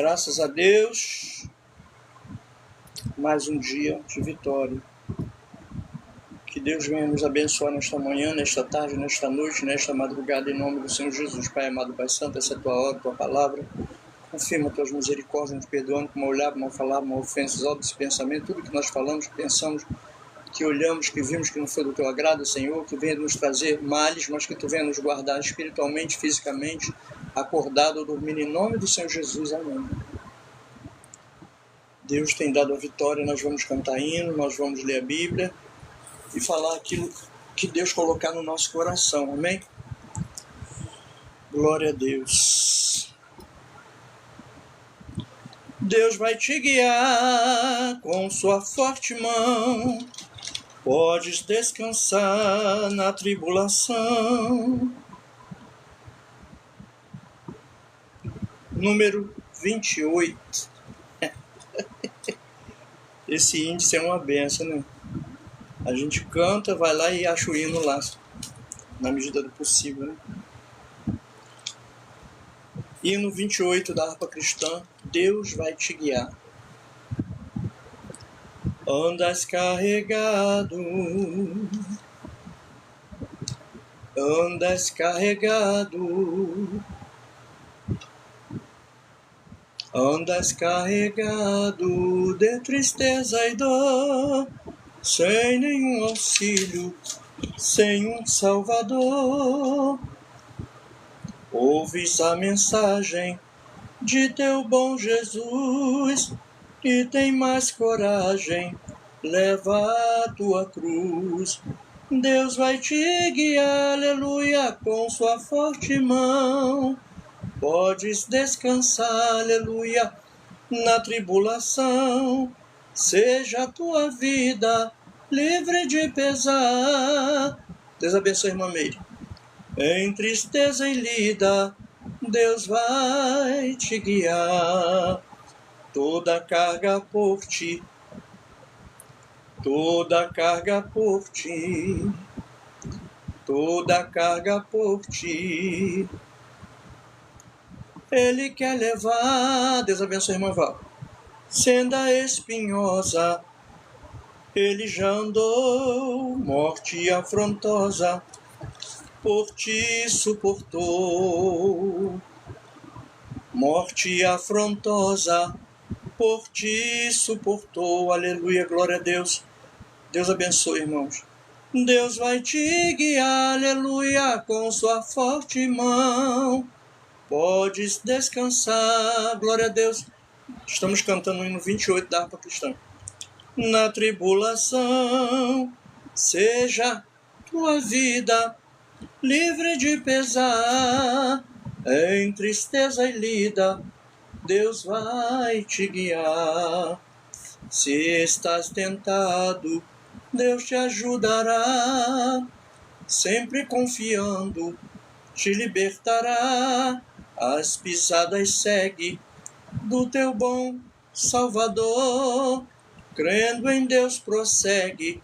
Graças a Deus, mais um dia de vitória. Que Deus venha nos abençoar nesta manhã, nesta tarde, nesta noite, nesta madrugada, em nome do Senhor Jesus. Pai amado, Pai Santo, essa é a tua hora, tua palavra. Confirma tuas misericórdias, nos perdoando com mal olhar, mal falar, mal ofensas, obras, pensamento, tudo que nós falamos, que pensamos, que olhamos, que vimos que não foi do teu agrado, Senhor, que venha nos trazer males, mas que tu venha nos guardar espiritualmente, fisicamente, acordado ou dormindo, em nome do Senhor Jesus. Amém. Deus tem dado a vitória, nós vamos cantar hino, nós vamos ler a Bíblia e falar aquilo que Deus colocar no nosso coração, amém? Glória a Deus. Deus vai te guiar com sua forte mão, podes descansar na tribulação. Número 28. Esse índice é uma benção, né? A gente canta, vai lá e acha o hino lá, na medida do possível, né? Hino 28 da harpa cristã, Deus vai te guiar. Andas carregado, andas carregado, andas carregado de tristeza e dor, sem nenhum auxílio, sem um salvador. Ouves a mensagem de teu bom Jesus e tem mais coragem, leva a tua cruz. Deus vai te guiar, aleluia, com sua forte mão. Podes descansar, aleluia, na tribulação. Seja a tua vida livre de pesar. Deus abençoe, irmã Meire. Em tristeza e lida, Deus vai te guiar. Toda carga por ti, toda carga por ti, toda carga por ti. Ele quer levar, Deus abençoe, irmã Val, senda espinhosa, ele já andou, morte afrontosa, por ti suportou. Morte afrontosa, por ti suportou. Aleluia, glória a Deus. Deus abençoe, irmãos. Deus vai te guiar, aleluia, com sua forte mão. Podes descansar, glória a Deus. Estamos cantando o hino 28 da harpa cristã. Na tribulação, seja tua vida livre de pesar. Em tristeza e lida, Deus vai te guiar. Se estás tentado, Deus te ajudará. Sempre confiando, te libertará. As pisadas segue do teu bom Salvador. Crendo em Deus prossegue,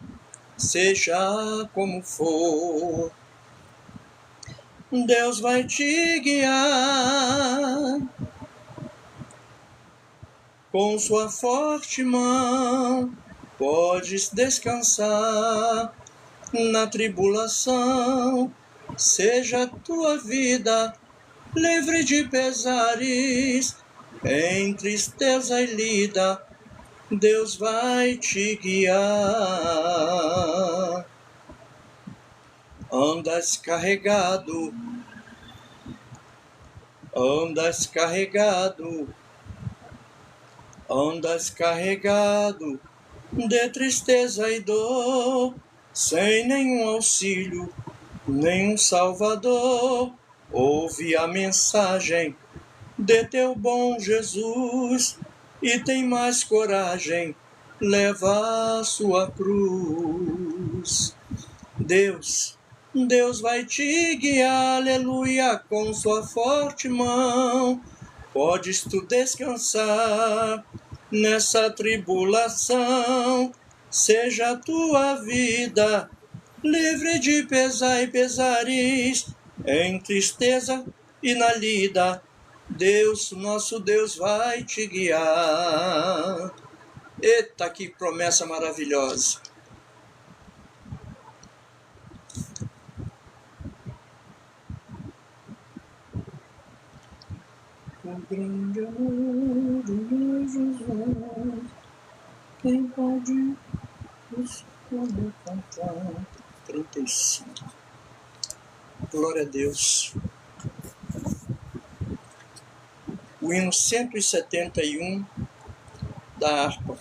seja como for. Deus vai te guiar com sua forte mão. Podes descansar na tribulação. Seja a tua vida livre de pesares. Em tristeza e lida, Deus vai te guiar. Andas carregado, andas carregado, andas carregado de tristeza e dor, sem nenhum auxílio, nenhum salvador. Ouve a mensagem de teu bom Jesus e tem mais coragem, leva a sua cruz. Deus vai te guiar, aleluia, com sua forte mão. Podes tu descansar nessa tribulação. Seja a tua vida livre de pesar e pesares, em tristeza e na lida, Deus, nosso Deus, vai te guiar. Eita, que promessa maravilhosa. O grande amor de meu Jesus, quem pode escolher cantar? 35. Glória a Deus. O hino 171 da harpa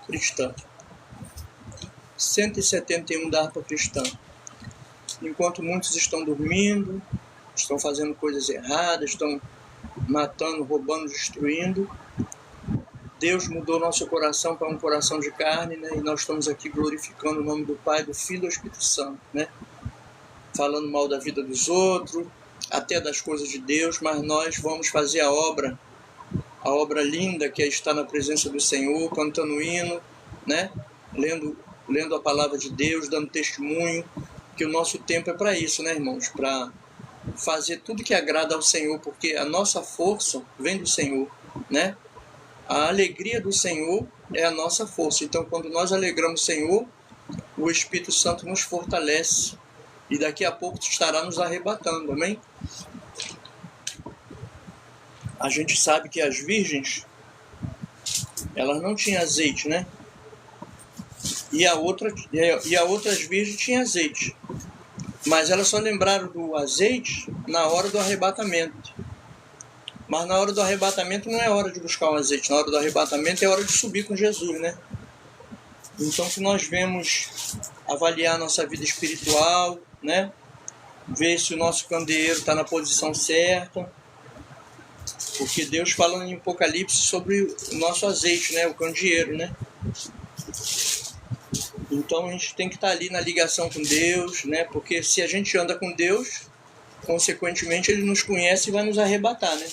cristã. 171 da harpa cristã. Enquanto muitos estão dormindo, estão fazendo coisas erradas, estão matando, roubando, destruindo, Deus mudou nosso coração para um coração de carne, né? E nós estamos aqui glorificando o nome do Pai, do Filho e do Espírito Santo, né? Falando mal da vida dos outros, até das coisas de Deus, mas nós vamos fazer a obra linda que é estar na presença do Senhor, cantando hino, né? Lendo a palavra de Deus, dando testemunho, que o nosso tempo é para isso, né, irmãos? Para fazer tudo que agrada ao Senhor, porque a nossa força vem do Senhor, né? A alegria do Senhor é a nossa força. Então, quando nós alegramos o Senhor, o Espírito Santo nos fortalece e daqui a pouco estará nos arrebatando, amém? A gente sabe que as virgens, elas não tinham azeite, né? E a outras virgens tinham azeite. Mas elas só lembraram do azeite na hora do arrebatamento. Mas na hora do arrebatamento não é hora de buscar o azeite. Na hora do arrebatamento é hora de subir com Jesus, né? Então, que nós vemos avaliar a nossa vida espiritual, né? Ver se o nosso candeeiro está na posição certa. Porque Deus fala em Apocalipse sobre o nosso azeite, né? O candeeiro, né? Então a gente tem que estar ali na ligação com Deus, né? Porque se a gente anda com Deus, consequentemente Ele nos conhece e vai nos arrebatar, né?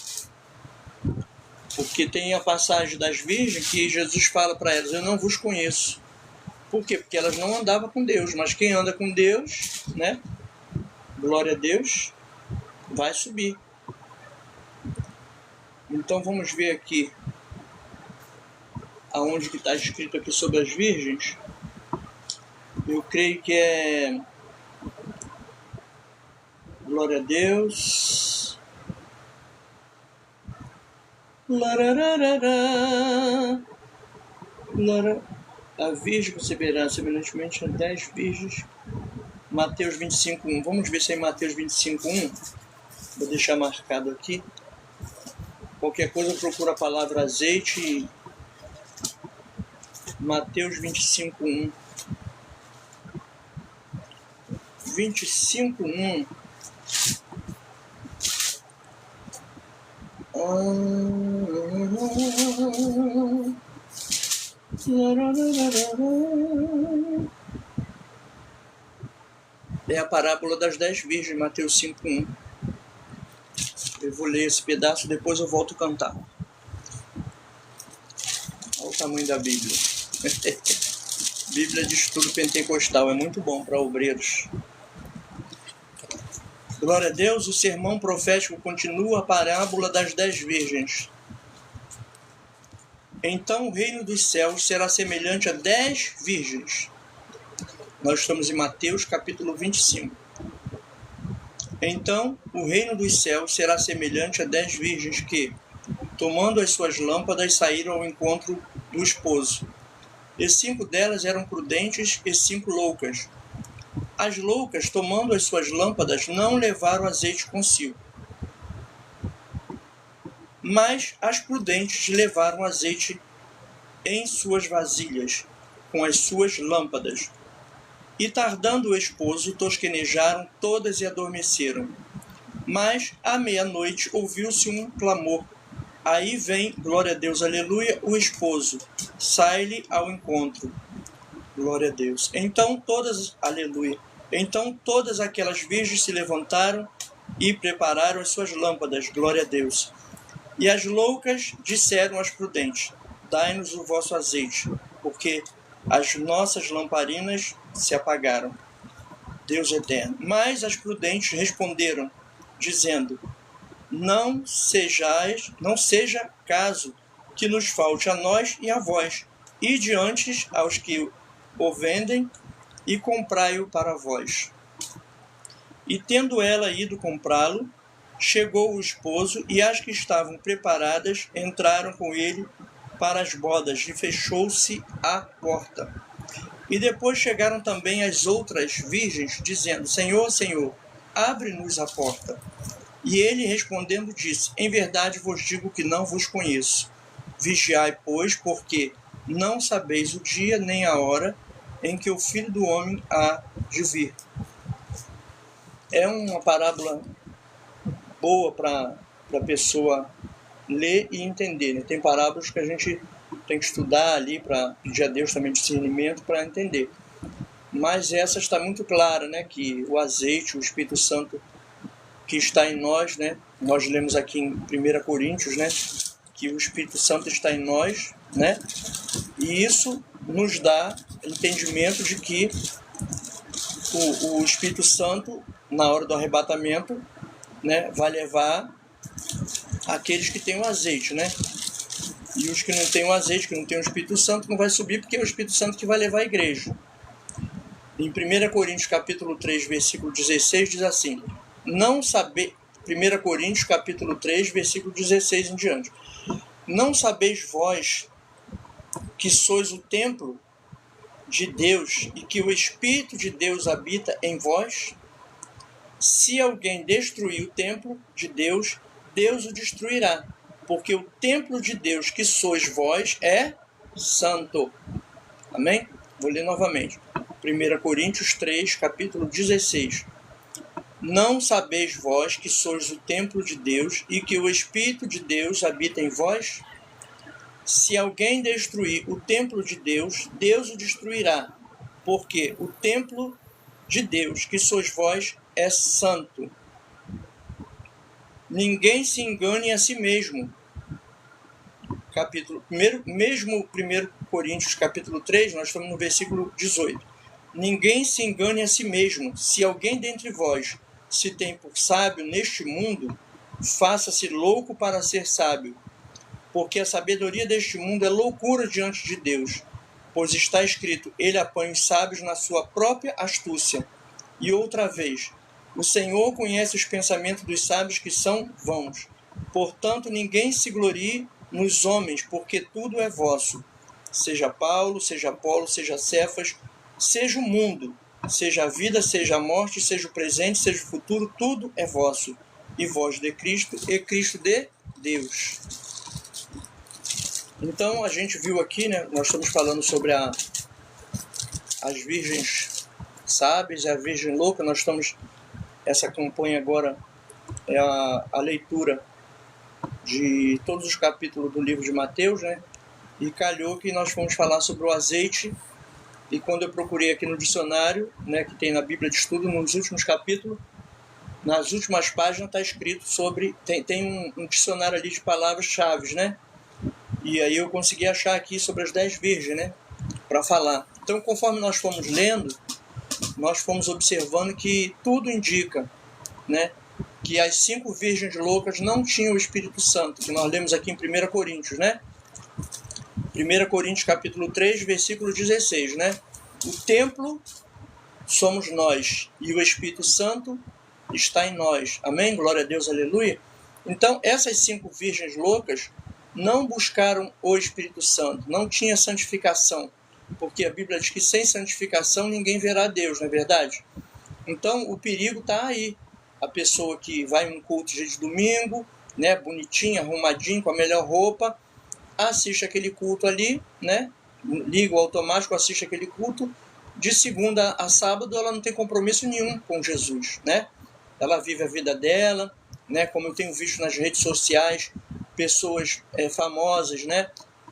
Porque tem a passagem das virgens que Jesus fala para elas: eu não vos conheço. Por quê? Porque elas não andavam com Deus, mas quem anda com Deus, né? Glória a Deus, vai subir. Então vamos ver aqui aonde que está escrito aqui sobre as virgens. Eu creio que é... Glória a Deus. A virgem conceberá semelhantemente a 10 virgens. Mateus 25:1. Vamos ver se é em Mateus 25:1. Vou deixar marcado aqui. Qualquer coisa eu procuro a palavra azeite. Mateus 25:1. 25:1. É a parábola das 10 virgens, Mateus 5:1. Eu vou ler esse pedaço, depois eu volto a cantar. Olha o tamanho da Bíblia. Bíblia de estudo pentecostal, é muito bom para obreiros. Glória a Deus, o sermão profético continua a parábola das 10 virgens. Então o reino dos céus será semelhante a 10 virgens. Nós estamos em Mateus capítulo 25. Então o reino dos céus será semelhante a 10 virgens que, tomando as suas lâmpadas, saíram ao encontro do esposo. E 5 delas eram prudentes e 5 loucas. As loucas, tomando as suas lâmpadas, não levaram azeite consigo. Mas as prudentes levaram azeite em suas vasilhas, com as suas lâmpadas. E tardando o esposo, tosquenejaram todas e adormeceram. Mas à meia-noite ouviu-se um clamor: aí vem, glória a Deus, aleluia, o esposo, sai-lhe ao encontro. Glória a Deus. Então todas aquelas virgens se levantaram e prepararam as suas lâmpadas. Glória a Deus. E as loucas disseram às prudentes: dai-nos o vosso azeite, porque as nossas lamparinas se apagaram. Deus eterno. Mas as prudentes responderam, dizendo: não seja caso que nos falte a nós e a vós. Ide antes aos que o vendem e comprai-o para vós. E tendo ela ido comprá-lo, chegou o esposo, e as que estavam preparadas entraram com ele para as bodas, e fechou-se a porta. E depois chegaram também as outras virgens, dizendo: Senhor, Senhor, abre-nos a porta. E ele, respondendo, disse: Em verdade vos digo que não vos conheço. Vigiai, pois, porque não sabeis o dia nem a hora em que o Filho do Homem há de vir. É uma parábola boa para a pessoa ler e entender, né? Tem parábolas que a gente tem que estudar ali para pedir a Deus também discernimento para entender. Mas essa está muito clara, né? Que o azeite, o Espírito Santo que está em nós, né? Nós lemos aqui em 1 Coríntios, né? Que o Espírito Santo está em nós, né? E isso nos dá entendimento de que o Espírito Santo, na hora do arrebatamento, né, vai levar aqueles que têm o azeite, né? E os que não têm o azeite, que não têm o Espírito Santo, não vai subir, porque é o Espírito Santo que vai levar a igreja. Em 1 Coríntios capítulo 3, versículo 16, diz assim: não saber, 1 Coríntios capítulo 3, versículo 16 em diante: não sabeis vós que sois o templo de Deus e que o Espírito de Deus habita em vós? Se alguém destruir o templo de Deus, Deus o destruirá, porque o templo de Deus que sois vós é santo. Amém? Vou ler novamente. 1 Coríntios 3, capítulo 16. Não sabeis vós que sois o templo de Deus e que o Espírito de Deus habita em vós? Se alguém destruir o templo de Deus, Deus o destruirá, porque o templo de Deus, que sois vós, é santo. Ninguém se engane a si mesmo. Mesmo 1 Coríntios capítulo 3, nós estamos no versículo 18. Ninguém se engane a si mesmo. Se alguém dentre vós se tem por sábio neste mundo, faça-se louco para ser sábio, porque a sabedoria deste mundo é loucura diante de Deus. Pois está escrito: ele apanha os sábios na sua própria astúcia. E outra vez: o Senhor conhece os pensamentos dos sábios, que são vãos. Portanto, ninguém se glorie nos homens, porque tudo é vosso. Seja Paulo, seja Apolo, seja Cefas, seja o mundo, seja a vida, seja a morte, seja o presente, seja o futuro, tudo é vosso. E vós de Cristo, e Cristo de Deus. Então, a gente viu aqui, né? Nós estamos falando sobre as virgens sábias e a virgem louca. Nós estamos... Essa campanha agora é a leitura de todos os capítulos do livro de Mateus, né? E calhou que nós fomos falar sobre o azeite. E quando eu procurei aqui no dicionário, né, que tem na Bíblia de Estudo, nos últimos capítulos, nas últimas páginas está escrito sobre... Tem um dicionário ali de palavras-chave, né? E aí eu consegui achar aqui sobre as 10 virgens, né? Para falar. Então, conforme nós fomos lendo, nós fomos observando que tudo indica, né, que as 5 virgens loucas não tinham o Espírito Santo, que nós lemos aqui em 1 Coríntios, né? 1 Coríntios capítulo 3, versículo 16, né? O templo somos nós e o Espírito Santo está em nós. Amém? Glória a Deus, aleluia. Então, essas 5 virgens loucas não buscaram o Espírito Santo, não tinha santificação, porque a Bíblia diz que sem santificação ninguém verá Deus, não é verdade? Então, o perigo está aí. A pessoa que vai em um culto dia de domingo, né, bonitinha, arrumadinha, com a melhor roupa, assiste aquele culto ali, né, liga o automático, assiste aquele culto, de segunda a sábado ela não tem compromisso nenhum com Jesus, né? Ela vive a vida dela, né, como eu tenho visto nas redes sociais, pessoas famosas, né,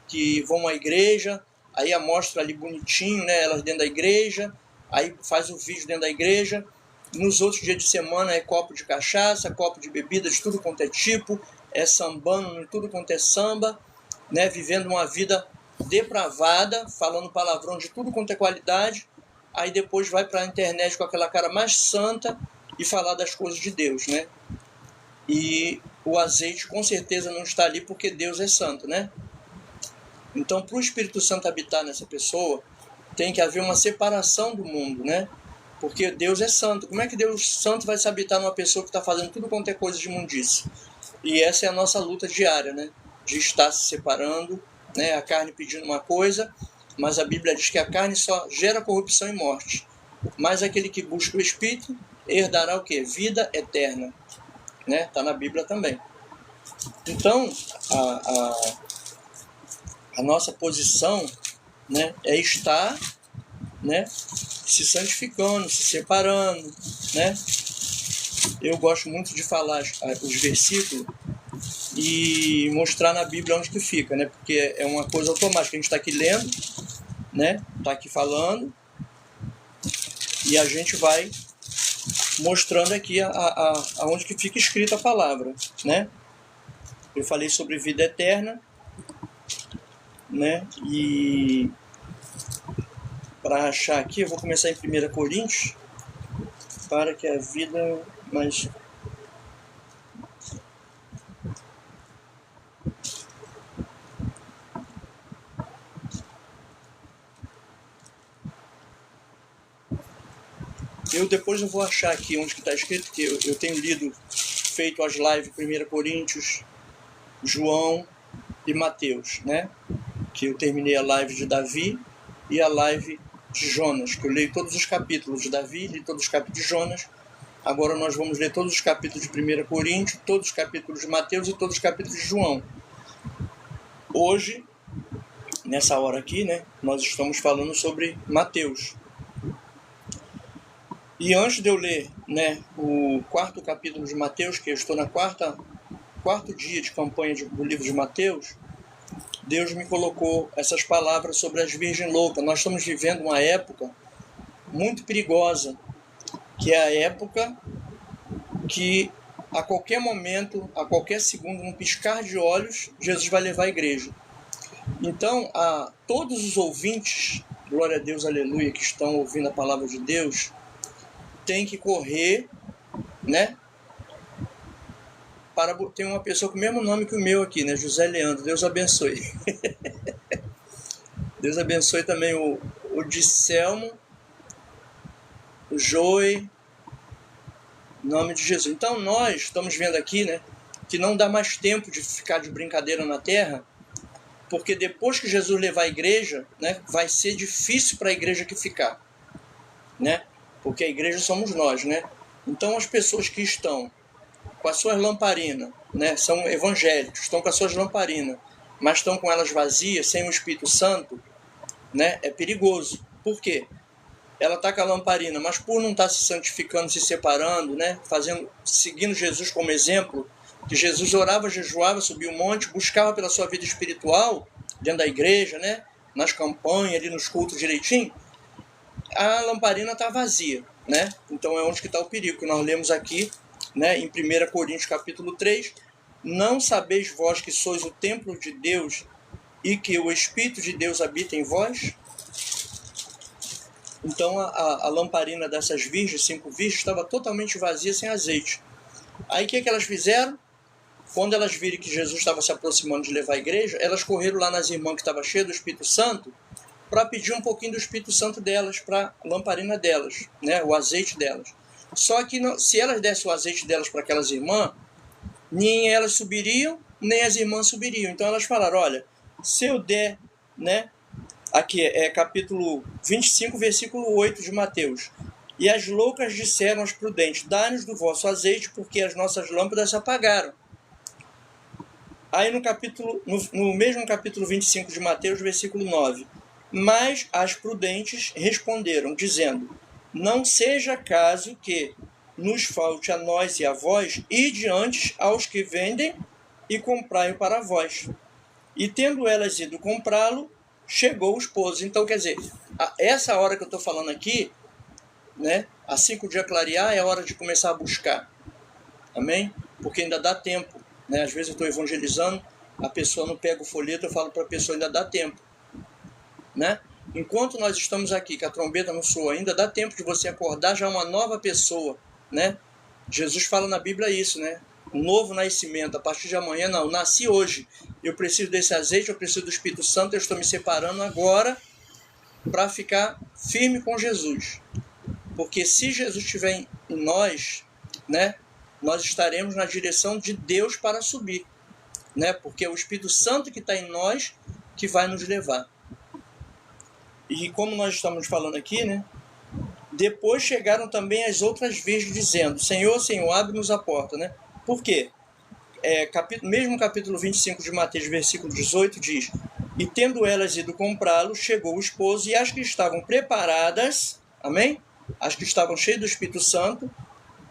que vão à igreja, aí mostra ali bonitinho, né, elas dentro da igreja, aí faz o vídeo dentro da igreja. Nos outros dias de semana é copo de cachaça, copo de bebida de tudo quanto é tipo, é sambando em tudo quanto é samba, né, vivendo uma vida depravada, falando palavrão de tudo quanto é qualidade, aí depois vai para a internet com aquela cara mais santa e falar das coisas de Deus, né? E o azeite com certeza não está ali porque Deus é santo, né? Então, para o Espírito Santo habitar nessa pessoa, tem que haver uma separação do mundo, né? Porque Deus é santo. Como é que Deus santo vai se habitar numa pessoa que está fazendo tudo quanto é coisa de imundície? E essa é a nossa luta diária, né? De estar se separando, né? A carne pedindo uma coisa, mas a Bíblia diz que a carne só gera corrupção e morte. Mas aquele que busca o Espírito herdará o quê? Vida eterna, né? Está na Bíblia também. Então, a nossa posição, né, é estar, né, se santificando, se separando, né? Eu gosto muito de falar os versículos e mostrar na Bíblia onde que fica, né? Porque é uma coisa automática. A gente está aqui lendo, né? Está aqui falando e a gente vai mostrando aqui aonde que fica escrita a palavra, né? Eu falei sobre vida eterna, né? E para achar aqui, eu vou começar em 1 Coríntios, para que a vida mais... Depois eu vou achar aqui onde que está escrito, que eu tenho lido, feito as lives 1 Coríntios, João e Mateus, né? Que eu terminei a live de Davi e a live de Jonas, que eu leio todos os capítulos de Davi, li todos os capítulos de Jonas. Agora nós vamos ler todos os capítulos de 1 Coríntios, todos os capítulos de Mateus e todos os capítulos de João. Hoje, nessa hora aqui, né, nós estamos falando sobre Mateus. E antes de eu ler, né, o 4º capítulo de Mateus, que eu estou na quarto dia de campanha do livro de Mateus, Deus me colocou essas palavras sobre as virgens loucas. Nós estamos vivendo uma época muito perigosa, que é a época que a qualquer momento, a qualquer segundo, num piscar de olhos, Jesus vai levar a igreja. Então, a todos os ouvintes, glória a Deus, aleluia, que estão ouvindo a palavra de Deus, tem que correr, né? Tem uma pessoa com o mesmo nome que o meu aqui, né? José Leandro, Deus abençoe. Deus abençoe também o Disselmo, o Joey, em nome de Jesus. Então nós estamos vendo aqui, né, que não dá mais tempo de ficar de brincadeira na terra, porque depois que Jesus levar a igreja, né, vai ser difícil para a igreja que ficar, né? Porque a igreja somos nós, né? Então as pessoas que estão com as suas lamparinas, né, são evangélicos, estão com as suas lamparinas, mas estão com elas vazias, sem o Espírito Santo, né, é perigoso. Por quê? Ela está com a lamparina, mas por não estar se santificando, se separando, né, seguindo Jesus como exemplo, que Jesus orava, jejuava, subia o monte, buscava pela sua vida espiritual, dentro da igreja, né, nas campanhas, ali nos cultos direitinho, a lamparina está vazia, né? Então é onde que está o perigo, que nós lemos aqui, né, em 1 Coríntios capítulo 3, não sabeis vós que sois o templo de Deus e que o Espírito de Deus habita em vós? Então a lamparina dessas virgens, 5 virgens, estava totalmente vazia, sem azeite. Aí o que elas fizeram? Quando elas viram que Jesus estava se aproximando de levar a igreja, elas correram lá nas irmãs que estavam cheias do Espírito Santo, para pedir um pouquinho do Espírito Santo delas, para a lamparina delas, né, o azeite delas. Só que se elas dessem o azeite delas para aquelas irmãs, nem elas subiriam, nem as irmãs subiriam. Então elas falaram, olha, se eu der, né, aqui é capítulo 25, versículo 8 de Mateus. E as loucas disseram aos prudentes, dá-nos do vosso azeite, porque as nossas lâmpadas se apagaram. Aí no mesmo capítulo 25 de Mateus, versículo 9. Mas as prudentes responderam, dizendo, não seja caso que nos falte a nós e a vós, e diante aos que vendem e comprai-o para vós. E tendo elas ido comprá-lo, chegou o esposo. Então, quer dizer, essa hora que eu estou falando aqui, né, assim que o dia clarear, é a hora de começar a buscar. Amém? Porque ainda dá tempo. Né? Às vezes eu estou evangelizando, a pessoa não pega o folheto, eu falo para a pessoa, ainda dá tempo. Né? Enquanto nós estamos aqui, que a trombeta não soa, ainda dá tempo de você acordar já uma nova pessoa, né? Jesus fala na Bíblia isso, né? um novo nascimento, a partir de amanhã, não, nasci hoje, eu preciso desse azeite, eu preciso do Espírito Santo, eu estou me separando agora para ficar firme com Jesus. Porque se Jesus estiver em nós, né, nós estaremos na direção de Deus para subir, né, porque é o Espírito Santo que está em nós que vai nos levar. E como nós estamos falando aqui, né, depois chegaram também as outras virgens dizendo, Senhor, Senhor, abre-nos a porta, né? Por quê? Mesmo capítulo 25 de Mateus, versículo 18, diz, e tendo elas ido comprá-lo, chegou o esposo, e as que estavam preparadas, amém? As que estavam cheias do Espírito Santo,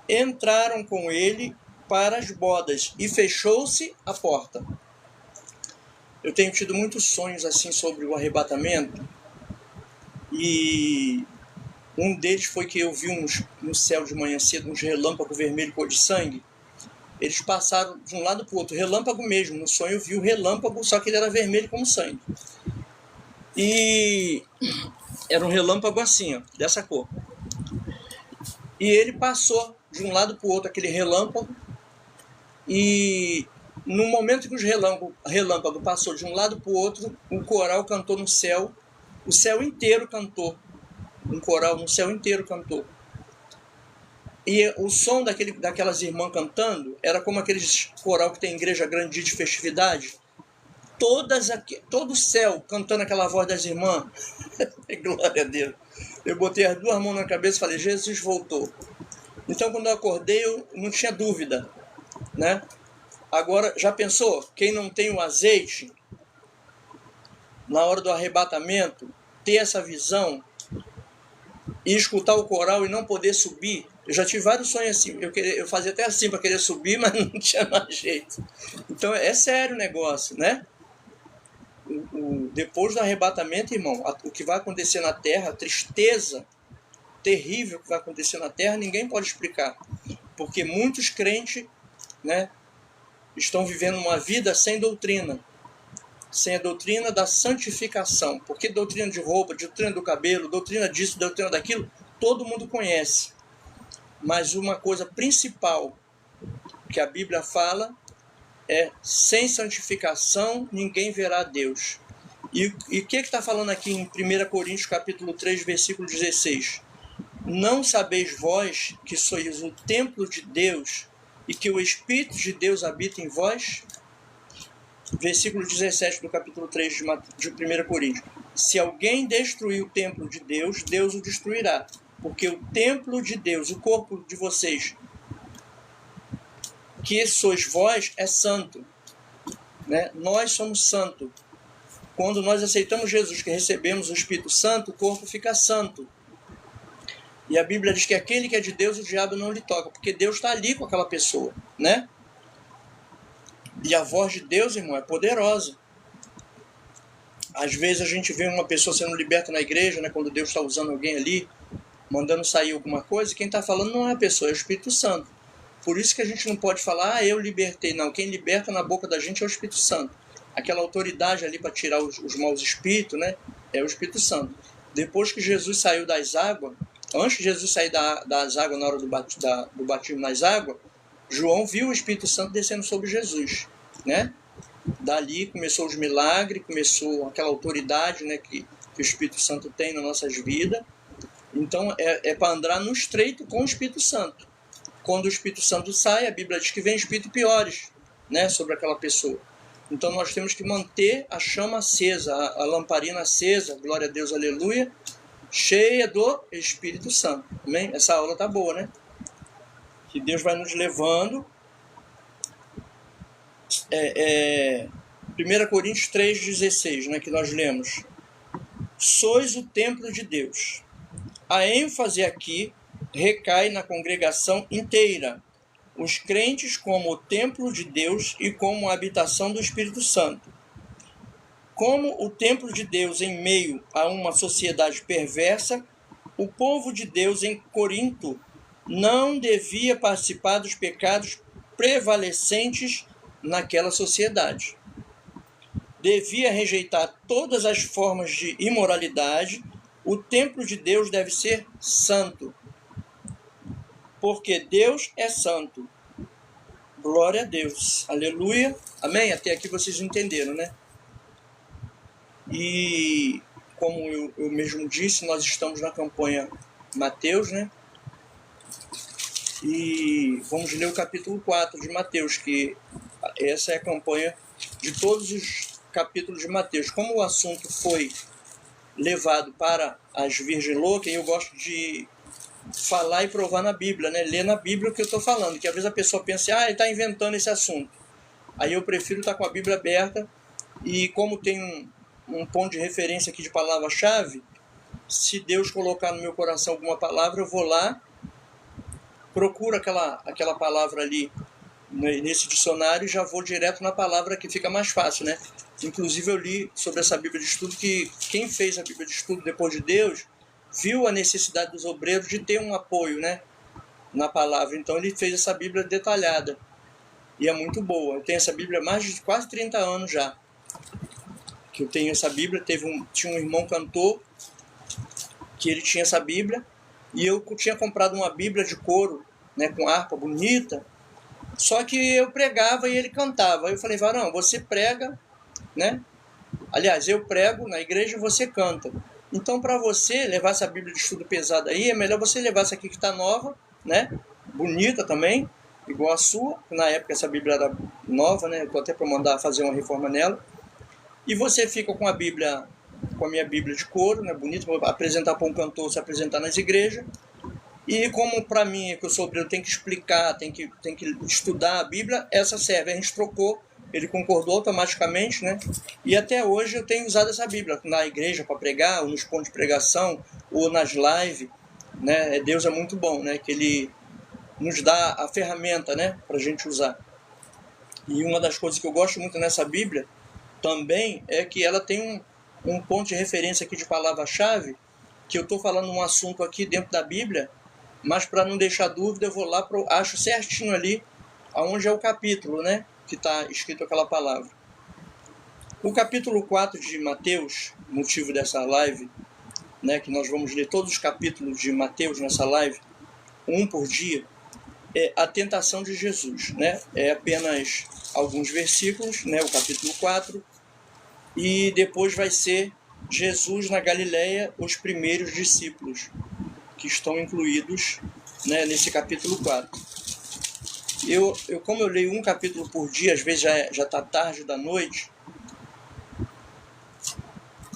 entraram com ele para as bodas, e fechou-se a porta. Eu tenho tido muitos sonhos assim sobre o arrebatamento, e um deles foi que eu vi no céu de manhã cedo uns relâmpagos vermelhos cor de sangue. Eles passaram de um lado para o outro, relâmpago mesmo. No sonho eu vi o relâmpago, só que ele era vermelho como sangue. E era um relâmpago assim, ó, dessa cor. E ele passou de um lado para o outro, aquele relâmpago. E no momento que o relâmpago passou de um lado para o outro, um coral cantou no céu. O céu inteiro cantou. Um coral no céu inteiro cantou. E o som daquelas irmãs cantando era como aqueles coral que tem em igreja grande de festividade. Todo o céu cantando aquela voz das irmãs. Glória a Deus. Eu botei as duas mãos na cabeça e falei, Jesus voltou. Então quando eu acordei, eu não tinha dúvida, né? Agora, já pensou? Quem não tem o azeite, na hora do arrebatamento, ter essa visão e escutar o coral e não poder subir. Eu já tive vários sonhos assim. Eu fazia até assim para querer subir, mas não tinha mais jeito. Então é sério o negócio, né? Depois do arrebatamento, irmão, o que vai acontecer na terra, a tristeza terrível que vai acontecer na terra, ninguém pode explicar. Porque muitos crentes, né, estão vivendo uma vida sem doutrina. Sem a doutrina da santificação. Porque doutrina de roupa, doutrina do cabelo, doutrina disso, doutrina daquilo, todo mundo conhece. Mas uma coisa principal que a Bíblia fala é, sem santificação ninguém verá a Deus. E o que está falando aqui em 1 Coríntios capítulo 3, versículo 16? Não sabeis vós que sois o templo de Deus e que o Espírito de Deus habita em vós? Versículo 17 do capítulo 3 de 1 Coríntios. Se alguém destruir o templo de Deus, Deus o destruirá. Porque o templo de Deus, o corpo de vocês, que sois vós, é santo. Né? Nós somos santos. Quando nós aceitamos Jesus, que recebemos o Espírito Santo, o corpo fica santo. E a Bíblia diz que aquele que é de Deus, o diabo não lhe toca. Porque Deus está ali com aquela pessoa, né? E a voz de Deus, irmão, é poderosa. Às vezes a gente vê uma pessoa sendo liberta na igreja, né, quando Deus está usando alguém ali, mandando sair alguma coisa, e quem está falando não é a pessoa, é o Espírito Santo. Por isso que a gente não pode falar, eu libertei. Não, quem liberta na boca da gente é o Espírito Santo. Aquela autoridade ali para tirar os maus espíritos, né, é o Espírito Santo. Depois que Jesus saiu das águas, antes de Jesus sair das águas na hora do batismo nas águas, João viu o Espírito Santo descendo sobre Jesus, né? Dali começou os milagres, começou aquela autoridade, né, que o Espírito Santo tem nas nossas vidas. Então é para andar no estreito com o Espírito Santo. Quando o Espírito Santo sai, a Bíblia diz que vem espíritos piores, né, sobre aquela pessoa. Então nós temos que manter a chama acesa, a lamparina acesa, glória a Deus, aleluia, cheia do Espírito Santo. Amém? Essa aula tá boa, né? Que Deus vai nos levando. 1 Coríntios 3,16, né, que nós lemos. Sois o templo de Deus. A ênfase aqui recai na congregação inteira. Os crentes como o templo de Deus e como a habitação do Espírito Santo. Como o templo de Deus em meio a uma sociedade perversa, o povo de Deus em Corinto não devia participar dos pecados prevalecentes naquela sociedade. Devia rejeitar todas as formas de imoralidade. O templo de Deus deve ser santo, porque Deus é santo. Glória a Deus. Aleluia. Amém? Até aqui vocês entenderam, né? E como eu mesmo disse, nós estamos na campanha Mateus, né? E vamos ler o capítulo 4 de Mateus, que essa é a campanha de todos os capítulos de Mateus. Como o assunto foi levado para as Virgens Loucas, eu gosto de falar e provar na Bíblia, né? Ler na Bíblia o que eu estou falando, que às vezes a pessoa pensa, ele está inventando esse assunto. Aí eu prefiro estar com a Bíblia aberta, e como tem um ponto de referência aqui de palavra-chave, se Deus colocar no meu coração alguma palavra, eu vou lá, procuro aquela palavra ali nesse dicionário e já vou direto na palavra, que fica mais fácil, né? Inclusive eu li sobre essa Bíblia de Estudo que quem fez a Bíblia de Estudo depois de Deus viu a necessidade dos obreiros de ter um apoio, né, na palavra. Então ele fez essa Bíblia detalhada e é muito boa. Eu tenho essa Bíblia há mais de quase 30 anos já que eu tenho essa Bíblia. Tinha um irmão cantor que ele tinha essa Bíblia e eu tinha comprado uma Bíblia de couro, né, com harpa bonita. Só que eu pregava e ele cantava. Aí eu falei, Varão, você prega, né? Aliás, eu prego na igreja e você canta. Então, para você levar essa Bíblia de estudo pesada aí, é melhor você levar essa aqui que está nova, né? Bonita também, igual a sua. Na época essa Bíblia era nova, né? Eu estou até para mandar fazer uma reforma nela. E você fica com a Bíblia, com a minha Bíblia de couro, né? Bonita, vou apresentar para um cantor, se apresentar nas igrejas. E como para mim, que eu sou obreiro, tem que explicar, tem que estudar a Bíblia, essa serve. A gente trocou, ele concordou automaticamente, né? E até hoje eu tenho usado essa Bíblia na igreja para pregar, ou nos pontos de pregação, ou nas lives, né? Deus é muito bom, né? Que Ele nos dá a ferramenta, né? Para a gente usar. E uma das coisas que eu gosto muito nessa Bíblia também é que ela tem um ponto de referência aqui de palavra-chave, que eu estou falando um assunto aqui dentro da Bíblia, mas para não deixar dúvida, eu vou lá, acho certinho ali, aonde é o capítulo, né, que está escrito aquela palavra. O capítulo 4 de Mateus, motivo dessa live, né, que nós vamos ler todos os capítulos de Mateus nessa live, um por dia, é a tentação de Jesus, né? É apenas alguns versículos, né, o capítulo 4, e depois vai ser Jesus na Galileia, os primeiros discípulos, que estão incluídos, né, nesse capítulo 4. Como eu leio um capítulo por dia, às vezes já está tarde da noite,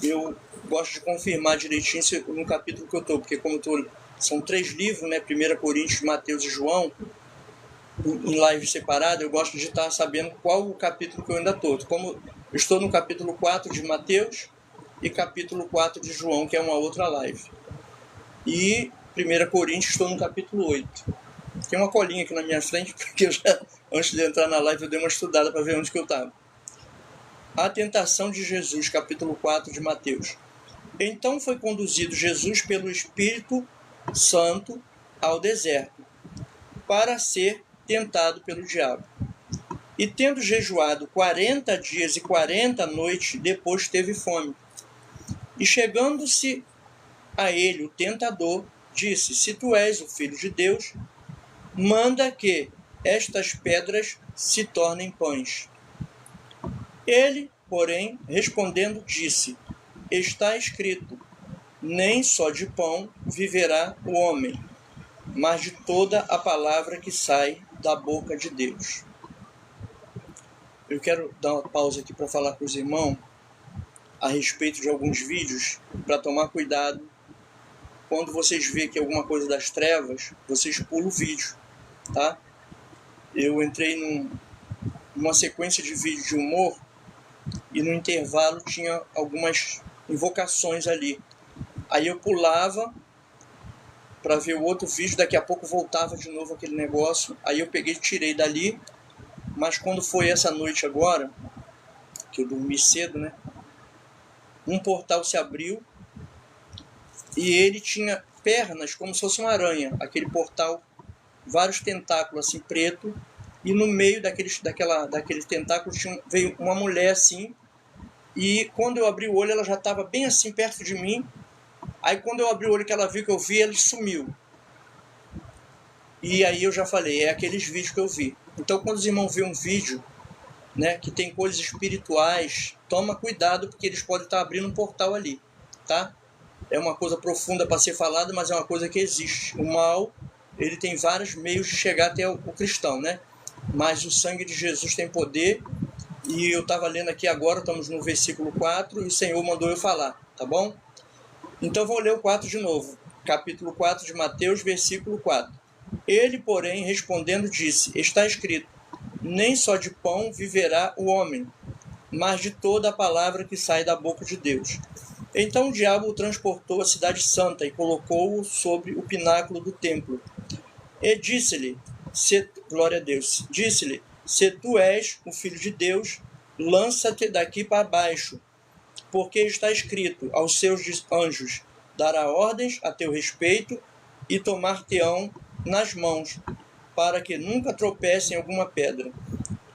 eu gosto de confirmar direitinho no capítulo que eu estou, porque são 3 livros, né, 1 Coríntios, Mateus e João, em live separada, eu gosto de estar sabendo qual o capítulo que eu ainda estou. Como eu estou no capítulo 4 de Mateus e capítulo 4 de João, que é uma outra live. E 1 Coríntios, estou no capítulo 8. Tem uma colinha aqui na minha frente, porque antes de entrar na live, eu dei uma estudada para ver onde que eu estava. A tentação de Jesus, capítulo 4 de Mateus. Então foi conduzido Jesus pelo Espírito Santo ao deserto, para ser tentado pelo diabo. E tendo jejuado 40 dias e 40 noites, depois teve fome. E chegando-se a ele o tentador, disse, se tu és o Filho de Deus, manda que estas pedras se tornem pães. Ele, porém, respondendo, disse, está escrito, nem só de pão viverá o homem, mas de toda a palavra que sai da boca de Deus. Eu quero dar uma pausa aqui para falar com os irmãos a respeito de alguns vídeos, para tomar cuidado. Quando vocês veem que é alguma coisa das trevas, vocês pulam o vídeo, tá? Eu entrei numa sequência de vídeos de humor e no intervalo tinha algumas invocações ali. Aí eu pulava para ver o outro vídeo, daqui a pouco voltava de novo aquele negócio. Aí eu peguei e tirei dali, mas quando foi essa noite agora, que eu dormi cedo, né? Um portal se abriu e ele tinha pernas como se fosse uma aranha. Aquele portal, vários tentáculos assim, preto, e no meio daqueles tentáculos veio uma mulher assim, e quando eu abri o olho ela já estava bem assim perto de mim. Aí quando eu abri o olho que ela viu que eu vi, ele sumiu. E aí eu já falei, é aqueles vídeos que eu vi. Então quando os irmãos vêem um vídeo, né, que tem coisas espirituais, toma cuidado, porque eles podem estar abrindo um portal ali, tá? É uma coisa profunda para ser falada, mas é uma coisa que existe. O mal, ele tem vários meios de chegar até o cristão, né? Mas o sangue de Jesus tem poder, e eu estava lendo aqui agora, estamos no versículo 4, e o Senhor mandou eu falar, tá bom? Então vou ler o 4 de novo, capítulo 4 de Mateus, versículo 4. Ele, porém, respondendo, disse, está escrito, nem só de pão viverá o homem, mas de toda a palavra que sai da boca de Deus. Então o diabo o transportou à cidade santa e colocou-o sobre o pináculo do templo. E disse-lhe, glória a Deus, disse-lhe, se tu és o Filho de Deus, lança-te daqui para baixo, porque está escrito, aos seus anjos dará ordens a teu respeito e tomar-te-ão nas mãos, para que nunca tropece em alguma pedra.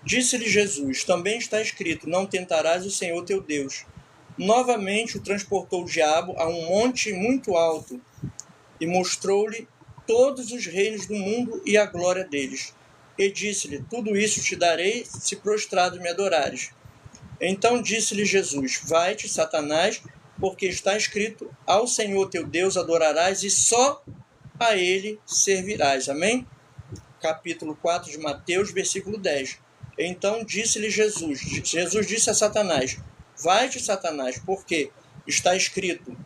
Disse-lhe Jesus, também está escrito, não tentarás o Senhor teu Deus. Novamente o transportou o diabo a um monte muito alto e mostrou-lhe todos os reinos do mundo e a glória deles. E disse-lhe, tudo isso te darei se prostrado me adorares. Então disse-lhe Jesus, vai-te, Satanás, porque está escrito, ao Senhor teu Deus adorarás e só a ele servirás. Amém? Capítulo 4 de Mateus, versículo 10. Então disse-lhe Jesus disse a Satanás, vai-te, Satanás, porque está escrito,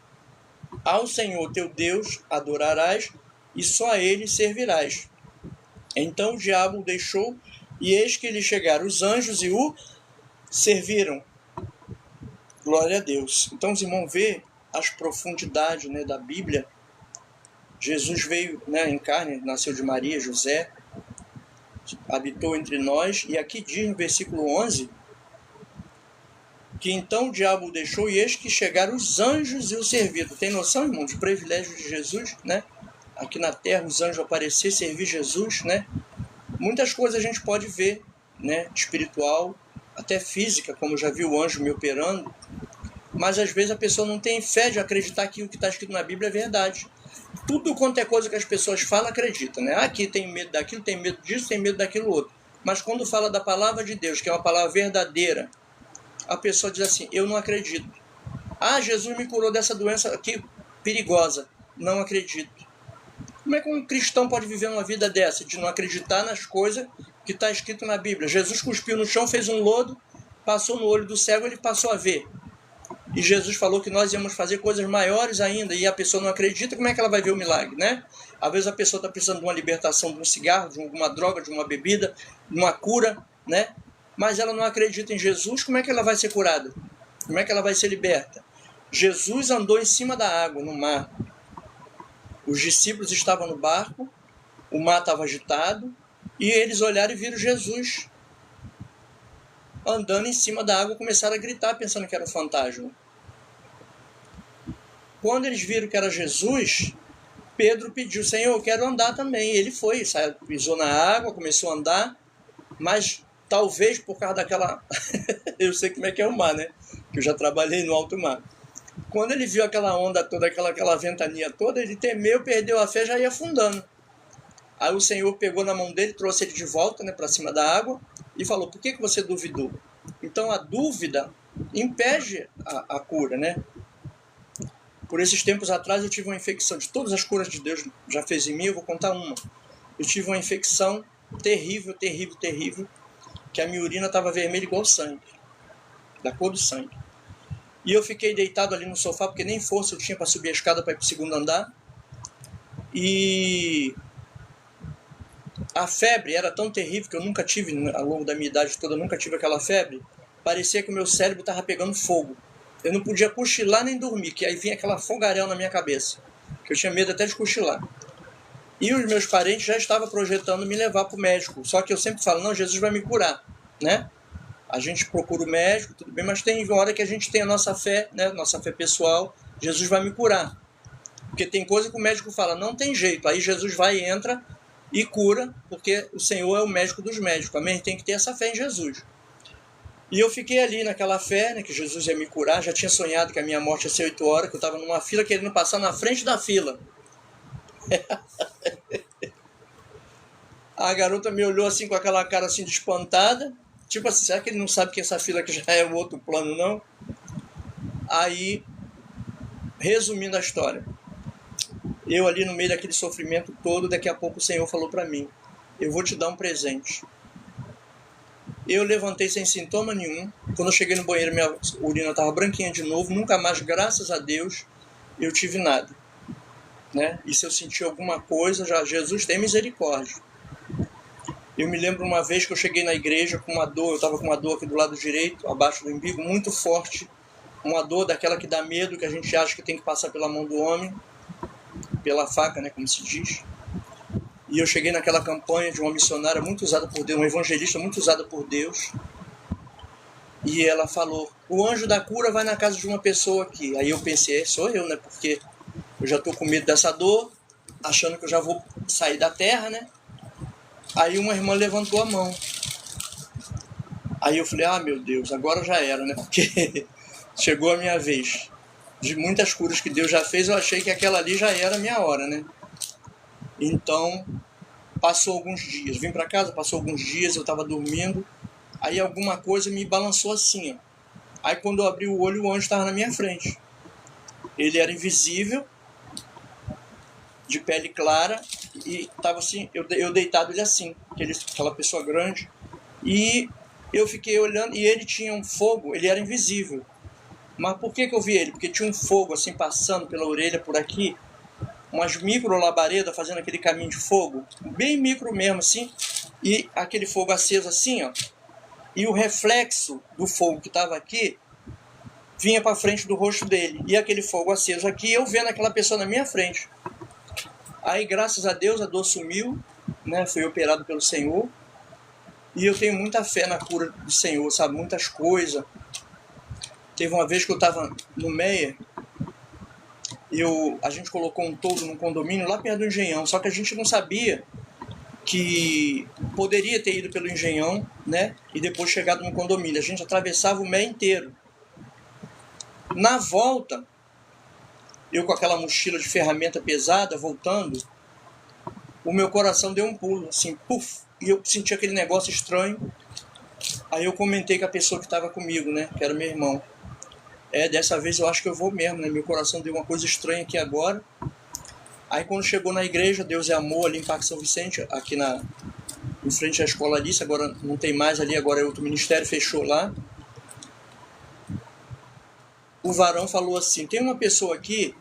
ao Senhor teu Deus adorarás e só a ele servirás. Então o diabo o deixou, e eis que lhe chegaram os anjos e o serviram. Glória a Deus. Então os irmãos vê as profundidades, né, da Bíblia. Jesus veio, né, em carne, nasceu de Maria, José, habitou entre nós, e aqui diz no versículo 11, que então o diabo o deixou, e eis que chegaram os anjos e o serviram. Tem noção, irmão, do privilégio de Jesus, né? Aqui na terra, os anjos aparecer, servir Jesus, né? Muitas coisas a gente pode ver, né? Espiritual, até física, como eu já vi o anjo me operando, mas às vezes a pessoa não tem fé de acreditar que o que está escrito na Bíblia é verdade. Tudo quanto é coisa que as pessoas falam, acredita, né? Aqui tem medo daquilo, tem medo disso, tem medo daquilo outro. Mas quando fala da palavra de Deus, que é uma palavra verdadeira, a pessoa diz assim, eu não acredito. Ah, Jesus me curou dessa doença aqui perigosa. Não acredito. Como é que um cristão pode viver uma vida dessa, de não acreditar nas coisas que está escrito na Bíblia? Jesus cuspiu no chão, fez um lodo, passou no olho do cego, ele passou a ver. E Jesus falou que nós íamos fazer coisas maiores ainda, e a pessoa não acredita, como é que ela vai ver o milagre, né? Às vezes a pessoa está precisando de uma libertação de um cigarro, de alguma droga, de uma bebida, de uma cura, né? Mas ela não acredita em Jesus, como é que ela vai ser curada? Como é que ela vai ser liberta? Jesus andou em cima da água, no mar. Os discípulos estavam no barco, o mar estava agitado, e eles olharam e viram Jesus andando em cima da água, começaram a gritar, pensando que era um fantasma. Quando eles viram que era Jesus, Pedro pediu, Senhor, eu quero andar também. E ele foi, pisou na água, começou a andar, mas talvez por causa daquela... eu sei como é que é o mar, né? Que eu já trabalhei no alto mar. Quando ele viu aquela onda toda, aquela ventania toda, ele temeu, perdeu a fé, já ia afundando. Aí o Senhor pegou na mão dele, trouxe ele de volta, né, para cima da água e falou, por que você duvidou? Então a dúvida impede a cura, né? Por esses tempos atrás eu tive uma infecção, de todas as curas de Deus já fez em mim, eu vou contar uma. Eu tive uma infecção terrível, terrível, terrível, que a minha urina estava vermelha igual sangue, da cor do sangue. E eu fiquei deitado ali no sofá, porque nem força eu tinha para subir a escada para ir para o segundo andar. E a febre era tão terrível que eu nunca tive, ao longo da minha idade toda, eu nunca tive aquela febre. Parecia que o meu cérebro estava pegando fogo. Eu não podia cochilar nem dormir, que aí vinha aquela fogaréu na minha cabeça, que eu tinha medo até de cochilar. E os meus parentes já estavam projetando me levar para o médico. Só que eu sempre falo, não, Jesus vai me curar, né? A gente procura o médico, tudo bem, mas tem uma hora que a gente tem a nossa fé, né? Nossa fé pessoal, Jesus vai me curar. Porque tem coisa que o médico fala, não tem jeito. Aí Jesus vai e entra e cura, porque o Senhor é o médico dos médicos. Amém? A gente tem que ter essa fé em Jesus. E eu fiquei ali naquela fé, né, que Jesus ia me curar. Já tinha sonhado que a minha morte ia ser 8 horas, que eu estava numa fila querendo passar na frente da fila. A garota me olhou assim com aquela cara assim de espantada. Tipo assim, será que ele não sabe que essa fila aqui já é o outro plano, não? Aí, resumindo a história, eu ali no meio daquele sofrimento todo, daqui a pouco o Senhor falou para mim, eu vou te dar um presente. Eu levantei sem sintoma nenhum. Quando eu cheguei no banheiro, minha urina estava branquinha de novo. Nunca mais, graças a Deus, eu tive nada, né? E se eu senti alguma coisa, já Jesus tem misericórdia. Eu me lembro uma vez que eu cheguei na igreja com uma dor, eu estava com uma dor aqui do lado direito, abaixo do umbigo, muito forte. Uma dor daquela que dá medo, que a gente acha que tem que passar pela mão do homem, pela faca, né, como se diz. E eu cheguei naquela campanha de uma missionária muito usada por Deus, uma evangelista muito usada por Deus. E ela falou, o anjo da cura vai na casa de uma pessoa aqui. Aí eu pensei, sou eu, né? Porque eu já estou com medo dessa dor, achando que eu já vou sair da terra, né? Aí uma irmã levantou a mão. Aí eu falei, meu Deus, agora já era, né? Porque chegou a minha vez. De muitas curas que Deus já fez, eu achei que aquela ali já era a minha hora, né? Então, passou alguns dias. Vim para casa, passou alguns dias, eu estava dormindo. Aí alguma coisa me balançou assim, ó. Aí quando eu abri o olho, o anjo estava na minha frente. Ele era invisível, de pele clara, e estava assim, eu deitado ele assim, aquela pessoa grande. E eu fiquei olhando, e ele tinha um fogo, ele era invisível. Mas por que eu vi ele? Porque tinha um fogo assim passando pela orelha, por aqui, umas micro labaredas fazendo aquele caminho de fogo, bem micro mesmo assim, e aquele fogo aceso assim, ó. E o reflexo do fogo que estava aqui vinha para frente do rosto dele. E aquele fogo aceso aqui, eu vendo aquela pessoa na minha frente. Aí, graças a Deus, a dor sumiu, né? Fui operado pelo Senhor. E eu tenho muita fé na cura do Senhor, sabe? Muitas coisas. Teve uma vez que eu estava no Meia, a gente colocou um toldo num condomínio lá perto do Engenhão, só que a gente não sabia que poderia ter ido pelo Engenhão, né? E depois chegado no condomínio. A gente atravessava o Meia inteiro. Na volta, eu com aquela mochila de ferramenta pesada, voltando, o meu coração deu um pulo, assim, puf, e eu senti aquele negócio estranho. Aí eu comentei com a pessoa que estava comigo, né, que era meu irmão. Dessa vez eu acho que eu vou mesmo, né, meu coração deu uma coisa estranha aqui agora. Aí quando chegou na igreja, Deus é Amor, ali em Parque São Vicente, aqui em frente à escola Alice, agora não tem mais ali, agora é outro ministério, fechou lá. O varão falou assim, tem uma pessoa aqui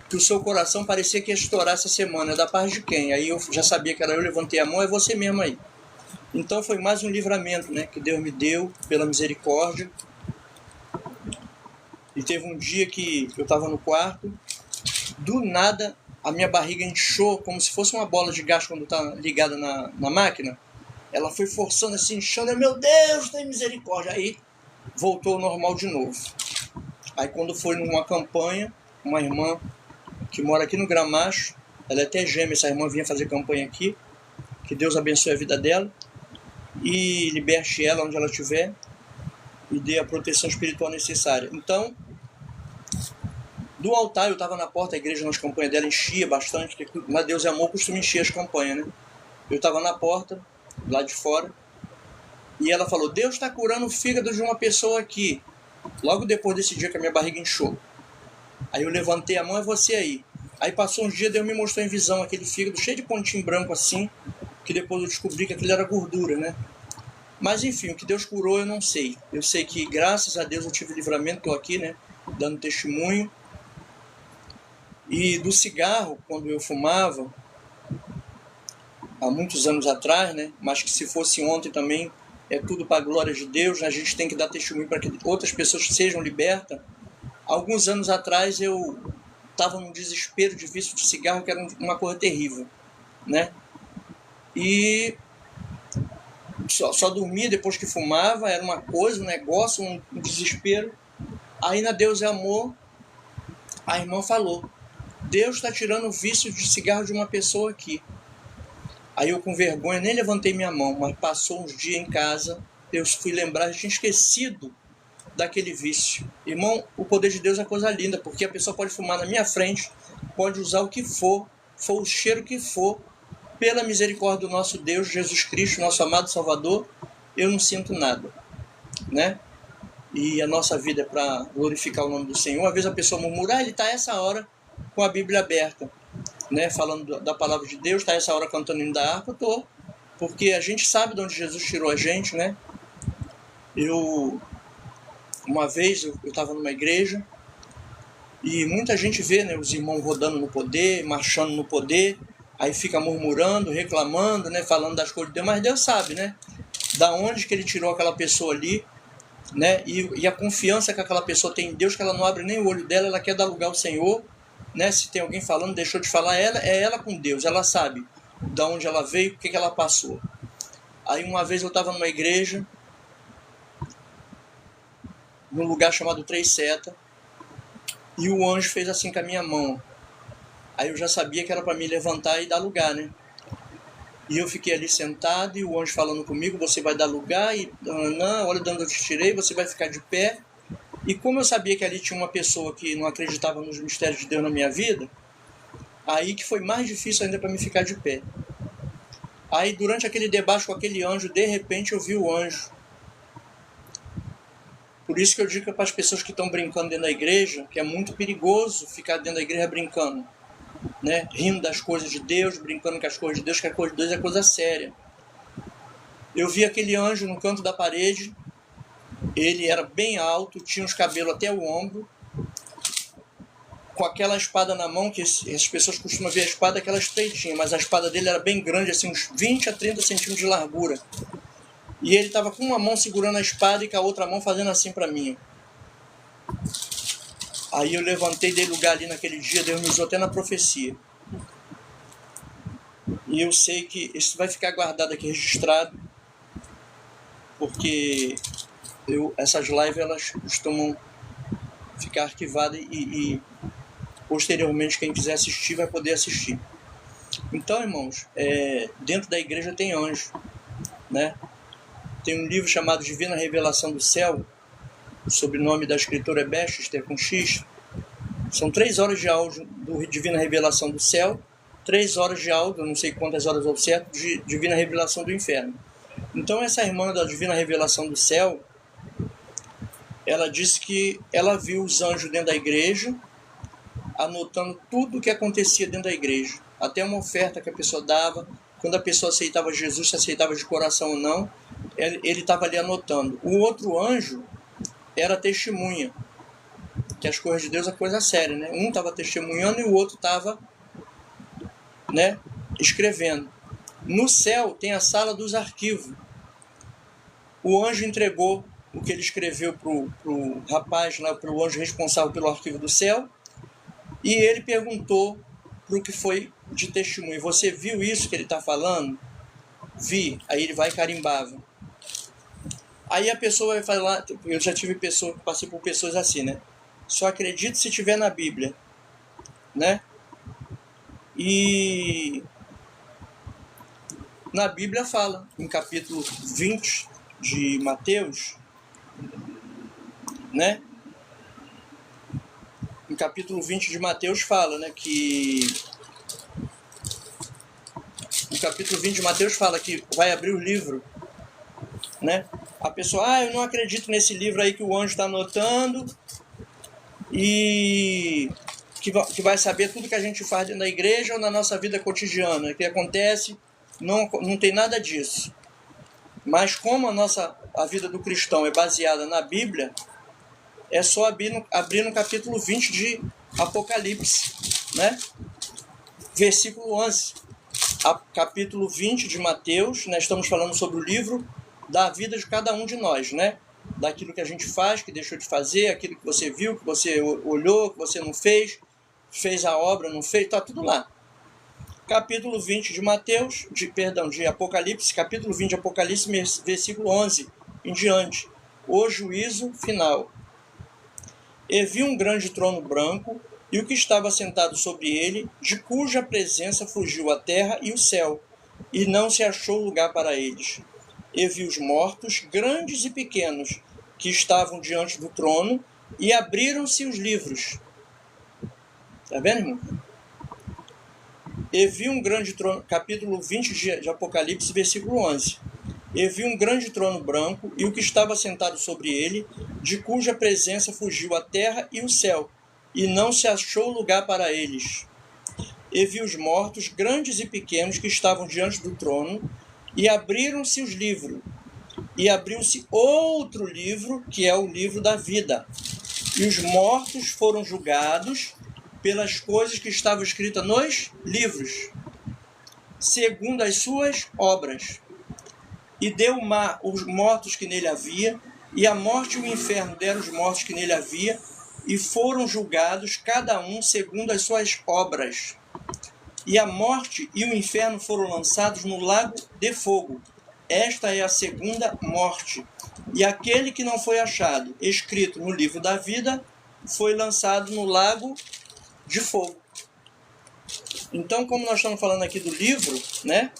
que o seu coração parecia que ia estourar essa semana, é da parte de quem? Aí eu já sabia que era eu, levantei a mão, é você mesmo aí. Então foi mais um livramento, né, que Deus me deu, pela misericórdia. E teve um dia que eu estava no quarto, do nada a minha barriga inchou, como se fosse uma bola de gás quando está ligada na máquina. Ela foi forçando assim, inchando, meu Deus, tem misericórdia. Aí voltou ao normal de novo. Aí quando foi numa campanha, uma irmã que mora aqui no Gramacho, ela é até gêmea, essa irmã vinha fazer campanha aqui, que Deus abençoe a vida dela, e liberte ela onde ela estiver, e dê a proteção espiritual necessária. Então, do altar, eu estava na porta, a igreja nas campanhas dela enchia bastante, porque na Deus é Amor costuma encher as campanhas, né? Eu estava na porta, lá de fora, e ela falou, Deus está curando o fígado de uma pessoa aqui. Logo depois desse dia que a minha barriga inchou. Aí eu levantei a mão, é você aí. Aí passou uns dias, Deus me mostrou em visão aquele fígado cheio de pontinho branco assim, que depois eu descobri que aquilo era gordura, né? Mas enfim, o que Deus curou eu não sei. Eu sei que graças a Deus eu tive livramento, estou aqui, né? Dando testemunho. E do cigarro, quando eu fumava, há muitos anos atrás, né? Mas que se fosse ontem também, é tudo para a glória de Deus, né? A gente tem que dar testemunho para que outras pessoas sejam libertas. Alguns anos atrás eu estava num desespero de vício de cigarro, que era uma coisa terrível, né? E só dormia depois que fumava, era uma coisa, um negócio, um desespero. Aí na Deus é Amor, a irmã falou, Deus está tirando o vício de cigarro de uma pessoa aqui. Aí eu com vergonha nem levantei minha mão, mas passou uns dias em casa, eu fui lembrar, eu tinha esquecido daquele vício. Irmão, o poder de Deus é coisa linda, porque a pessoa pode fumar na minha frente, pode usar o que for o cheiro que for, pela misericórdia do nosso Deus, Jesus Cristo, nosso amado Salvador, eu não sinto nada, né? E a nossa vida é para glorificar o nome do Senhor. Às vezes a pessoa murmura, ele está essa hora com a Bíblia aberta, né? Falando da palavra de Deus, está essa hora cantando o hino da harpa. Eu estou, porque a gente sabe de onde Jesus tirou a gente, né? Uma vez eu estava numa igreja e muita gente vê, né, os irmãos rodando no poder, marchando no poder, aí fica murmurando, reclamando, né, falando das coisas de Deus, mas Deus sabe, né, da onde que ele tirou aquela pessoa ali, né, e a confiança que aquela pessoa tem em Deus, que ela não abre nem o olho dela, ela quer dar lugar ao Senhor, né, se tem alguém falando, deixou de falar, é ela com Deus, ela sabe da onde ela veio, o que ela passou. Aí uma vez eu estava numa igreja, num lugar chamado Três Setas, e o anjo fez assim com a minha mão. Aí eu já sabia que era para me levantar e dar lugar, né? E eu fiquei ali sentado e o anjo falando comigo, você vai dar lugar, e não, olha de onde eu te tirei, você vai ficar de pé. E como eu sabia que ali tinha uma pessoa que não acreditava nos mistérios de Deus na minha vida, aí que foi mais difícil ainda para me ficar de pé. Aí durante aquele debate com aquele anjo, de repente eu vi o anjo. Por isso que eu digo para as pessoas que estão brincando dentro da igreja, que é muito perigoso ficar dentro da igreja brincando, né? Rindo das coisas de Deus, brincando com as coisas de Deus, que a coisa de Deus é coisa séria. Eu vi aquele anjo no canto da parede, ele era bem alto, tinha os cabelos até o ombro, com aquela espada na mão, que as pessoas costumam ver a espada aquela estreitinha, mas a espada dele era bem grande, assim, uns 20 a 30 centímetros de largura. E ele estava com uma mão segurando a espada e com a outra mão fazendo assim para mim. Aí eu levantei, dei lugar ali naquele dia, Deus me usou até na profecia. E eu sei que isso vai ficar guardado aqui, registrado, porque essas lives elas costumam ficar arquivadas e posteriormente quem quiser assistir vai poder assistir. Então, irmãos, dentro da igreja tem anjo, né? Tem um livro chamado Divina Revelação do Céu, o sobrenome da escritora é Bechster, com X. São 3 horas de áudio do Divina Revelação do Céu, 3 horas de áudio, não sei quantas horas ao certo, de Divina Revelação do Inferno. Então essa irmã da Divina Revelação do Céu, ela disse que ela viu os anjos dentro da igreja, anotando tudo o que acontecia dentro da igreja, até uma oferta que a pessoa dava, quando a pessoa aceitava Jesus, se aceitava de coração ou não, ele estava ali anotando. O outro anjo era testemunha, que as coisas de Deus é coisa séria, né? Um estava testemunhando e o outro estava, né, escrevendo. No céu tem a sala dos arquivos. O anjo entregou o que ele escreveu para o rapaz, para o anjo responsável pelo arquivo do céu, e ele perguntou para o que foi de testemunho. Você viu isso que ele está falando? Vi. Aí ele vai e carimbava. Aí a pessoa vai falar, eu já passei por pessoas assim, né? Só acredito se tiver na Bíblia, né? E na Bíblia fala, em capítulo 20 de Mateus, né? Em capítulo 20 de Mateus fala, né, que... No capítulo 20 de Mateus fala que vai abrir o livro, né? A pessoa, eu não acredito nesse livro aí que o anjo está anotando e que vai saber tudo que a gente faz dentro da igreja ou na nossa vida cotidiana. O que acontece, não tem nada disso. Mas como a vida do cristão é baseada na Bíblia, é só abrir no capítulo 20 de Apocalipse, né? Versículo 11. Capítulo 20 de Mateus, nós estamos falando sobre o livro da vida de cada um de nós, né? Daquilo que a gente faz, que deixou de fazer, aquilo que você viu, que você olhou, que você não fez a obra, não fez, está tudo lá. Capítulo 20 de de Apocalipse, capítulo 20 de Apocalipse, versículo 11 em diante. O juízo final. E vi um grande trono branco, e o que estava sentado sobre ele, de cuja presença fugiu a terra e o céu, e não se achou lugar para eles. E vi os mortos, grandes e pequenos, que estavam diante do trono, e abriram-se os livros. Está vendo, irmão? E vi um grande trono, capítulo 20 de Apocalipse, versículo 11. E vi um grande trono branco, e o que estava sentado sobre ele, de cuja presença fugiu a terra e o céu, e não se achou lugar para eles. E vi os mortos, grandes e pequenos, que estavam diante do trono, e abriram-se os livros. E abriu-se outro livro, que é o livro da vida. E os mortos foram julgados pelas coisas que estavam escritas nos livros, segundo as suas obras. E deu o mar os mortos que nele havia, e a morte e o inferno deram os mortos que nele havia, e foram julgados cada um segundo as suas obras. E a morte e o inferno foram lançados no lago de fogo. Esta é a segunda morte. E aquele que não foi achado escrito no livro da vida foi lançado no lago de fogo. Então, como nós estamos falando aqui do livro, né?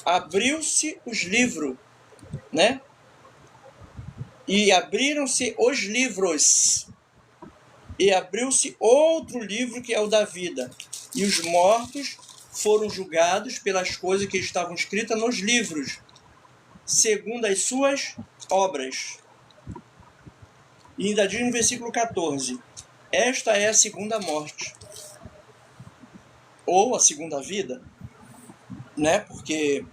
Abriu-se os livros, né? E abriram-se os livros. E abriu-se outro livro que é o da vida. E os mortos foram julgados pelas coisas que estavam escritas nos livros, segundo as suas obras. E ainda diz no versículo 14: esta é a segunda morte, ou a segunda vida, né? Porque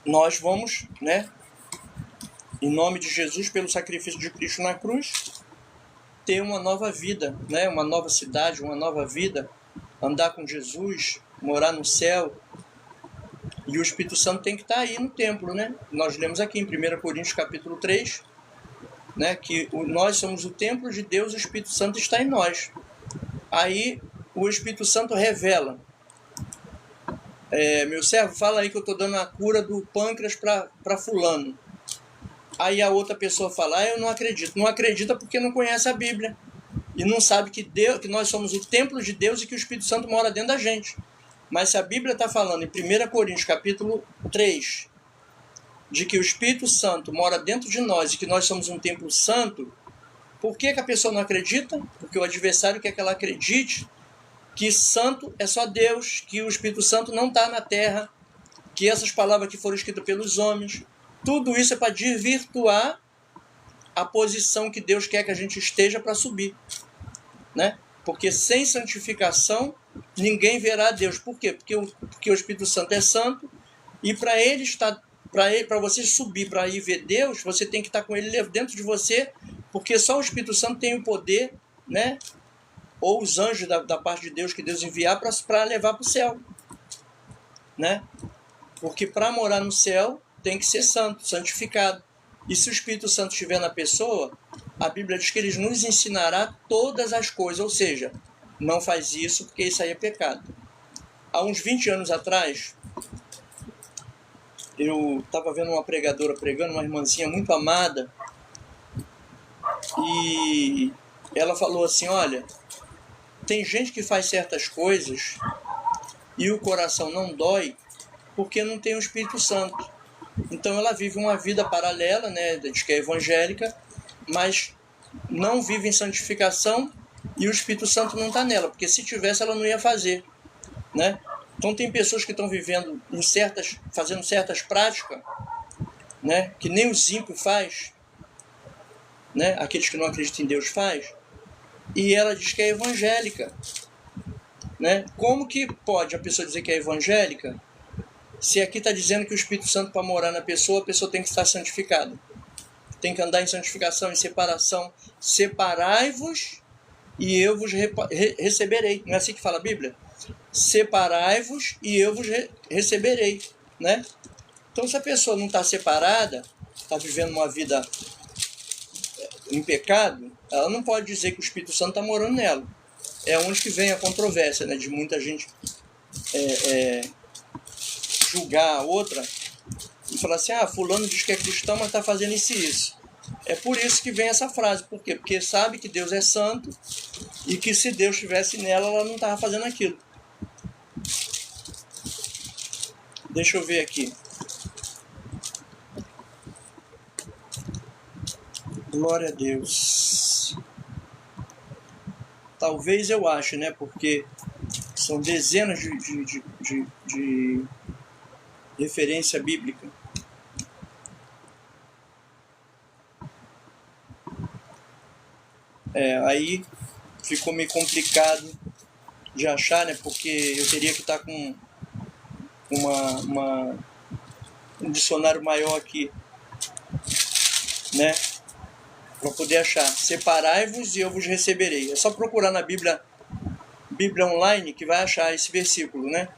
nós vamos, né, em nome de Jesus, pelo sacrifício de Cristo na cruz, ter uma nova vida, né? Uma nova cidade, uma nova vida, andar com Jesus, morar no céu. E o Espírito Santo tem que estar aí no templo, né? Nós lemos aqui em 1 Coríntios capítulo 3, né, que nós somos o templo de Deus, o Espírito Santo está em nós. Aí o Espírito Santo revela: meu servo, fala aí que eu estou dando a cura do pâncreas para fulano. Aí a outra pessoa fala: eu não acredito. Não acredita porque não conhece a Bíblia. E não sabe que nós somos o templo de Deus e que o Espírito Santo mora dentro da gente. Mas se a Bíblia está falando em 1 Coríntios capítulo 3, de que o Espírito Santo mora dentro de nós e que nós somos um templo santo, por que a pessoa não acredita? Porque o adversário quer que ela acredite que santo é só Deus, que o Espírito Santo não está na terra, que essas palavras que foram escritas pelos homens, tudo isso é para desvirtuar a posição que Deus quer que a gente esteja para subir, né? Porque sem santificação ninguém verá a Deus. Por quê? Porque o Espírito Santo é santo, e para ele estar, para você subir para ir ver Deus, você tem que estar com ele dentro de você, porque só o Espírito Santo tem o poder, né? Ou os anjos da parte de Deus que Deus enviar para levar para o céu, né? Porque para morar no céu tem que ser santo, santificado. E se o Espírito Santo estiver na pessoa, a Bíblia diz que ele nos ensinará todas as coisas, ou seja, não faz isso porque isso aí é pecado. Há uns 20 anos atrás, eu estava vendo uma pregadora pregando, uma irmãzinha muito amada, e ela falou assim: olha, tem gente que faz certas coisas e o coração não dói porque não tem o Espírito Santo. Então ela vive uma vida paralela, né, diz que é evangélica, mas não vive em santificação e o Espírito Santo não está nela, porque se tivesse ela não ia fazer, né? Então tem pessoas que estão vivendo fazendo certas práticas, né, que nem os ímpios faz, né, aqueles que não acreditam em Deus faz, e ela diz que é evangélica, né? Como que pode a pessoa dizer que é evangélica se aqui está dizendo que o Espírito Santo, para morar na pessoa, a pessoa tem que estar santificada, tem que andar em santificação, em separação? Separai-vos e eu vos receberei. Não é assim que fala a Bíblia? Separai-vos e eu vos receberei, né? Então, se a pessoa não está separada, está vivendo uma vida em pecado, ela não pode dizer que o Espírito Santo está morando nela. É onde que vem a controvérsia, né, de muita gente julgar a outra e falar assim: fulano diz que é cristão, mas está fazendo isso e isso. É por isso que vem essa frase. Por quê? Porque sabe que Deus é santo e que se Deus estivesse nela, ela não estava fazendo aquilo. Deixa eu ver aqui. Glória a Deus. Talvez eu ache, né? Porque São dezenas de referência bíblica. Aí ficou meio complicado de achar, né? Porque eu teria que estar com um dicionário maior aqui, né? Para poder achar. Separai-vos e eu vos receberei. É só procurar na Bíblia online que vai achar esse versículo, né?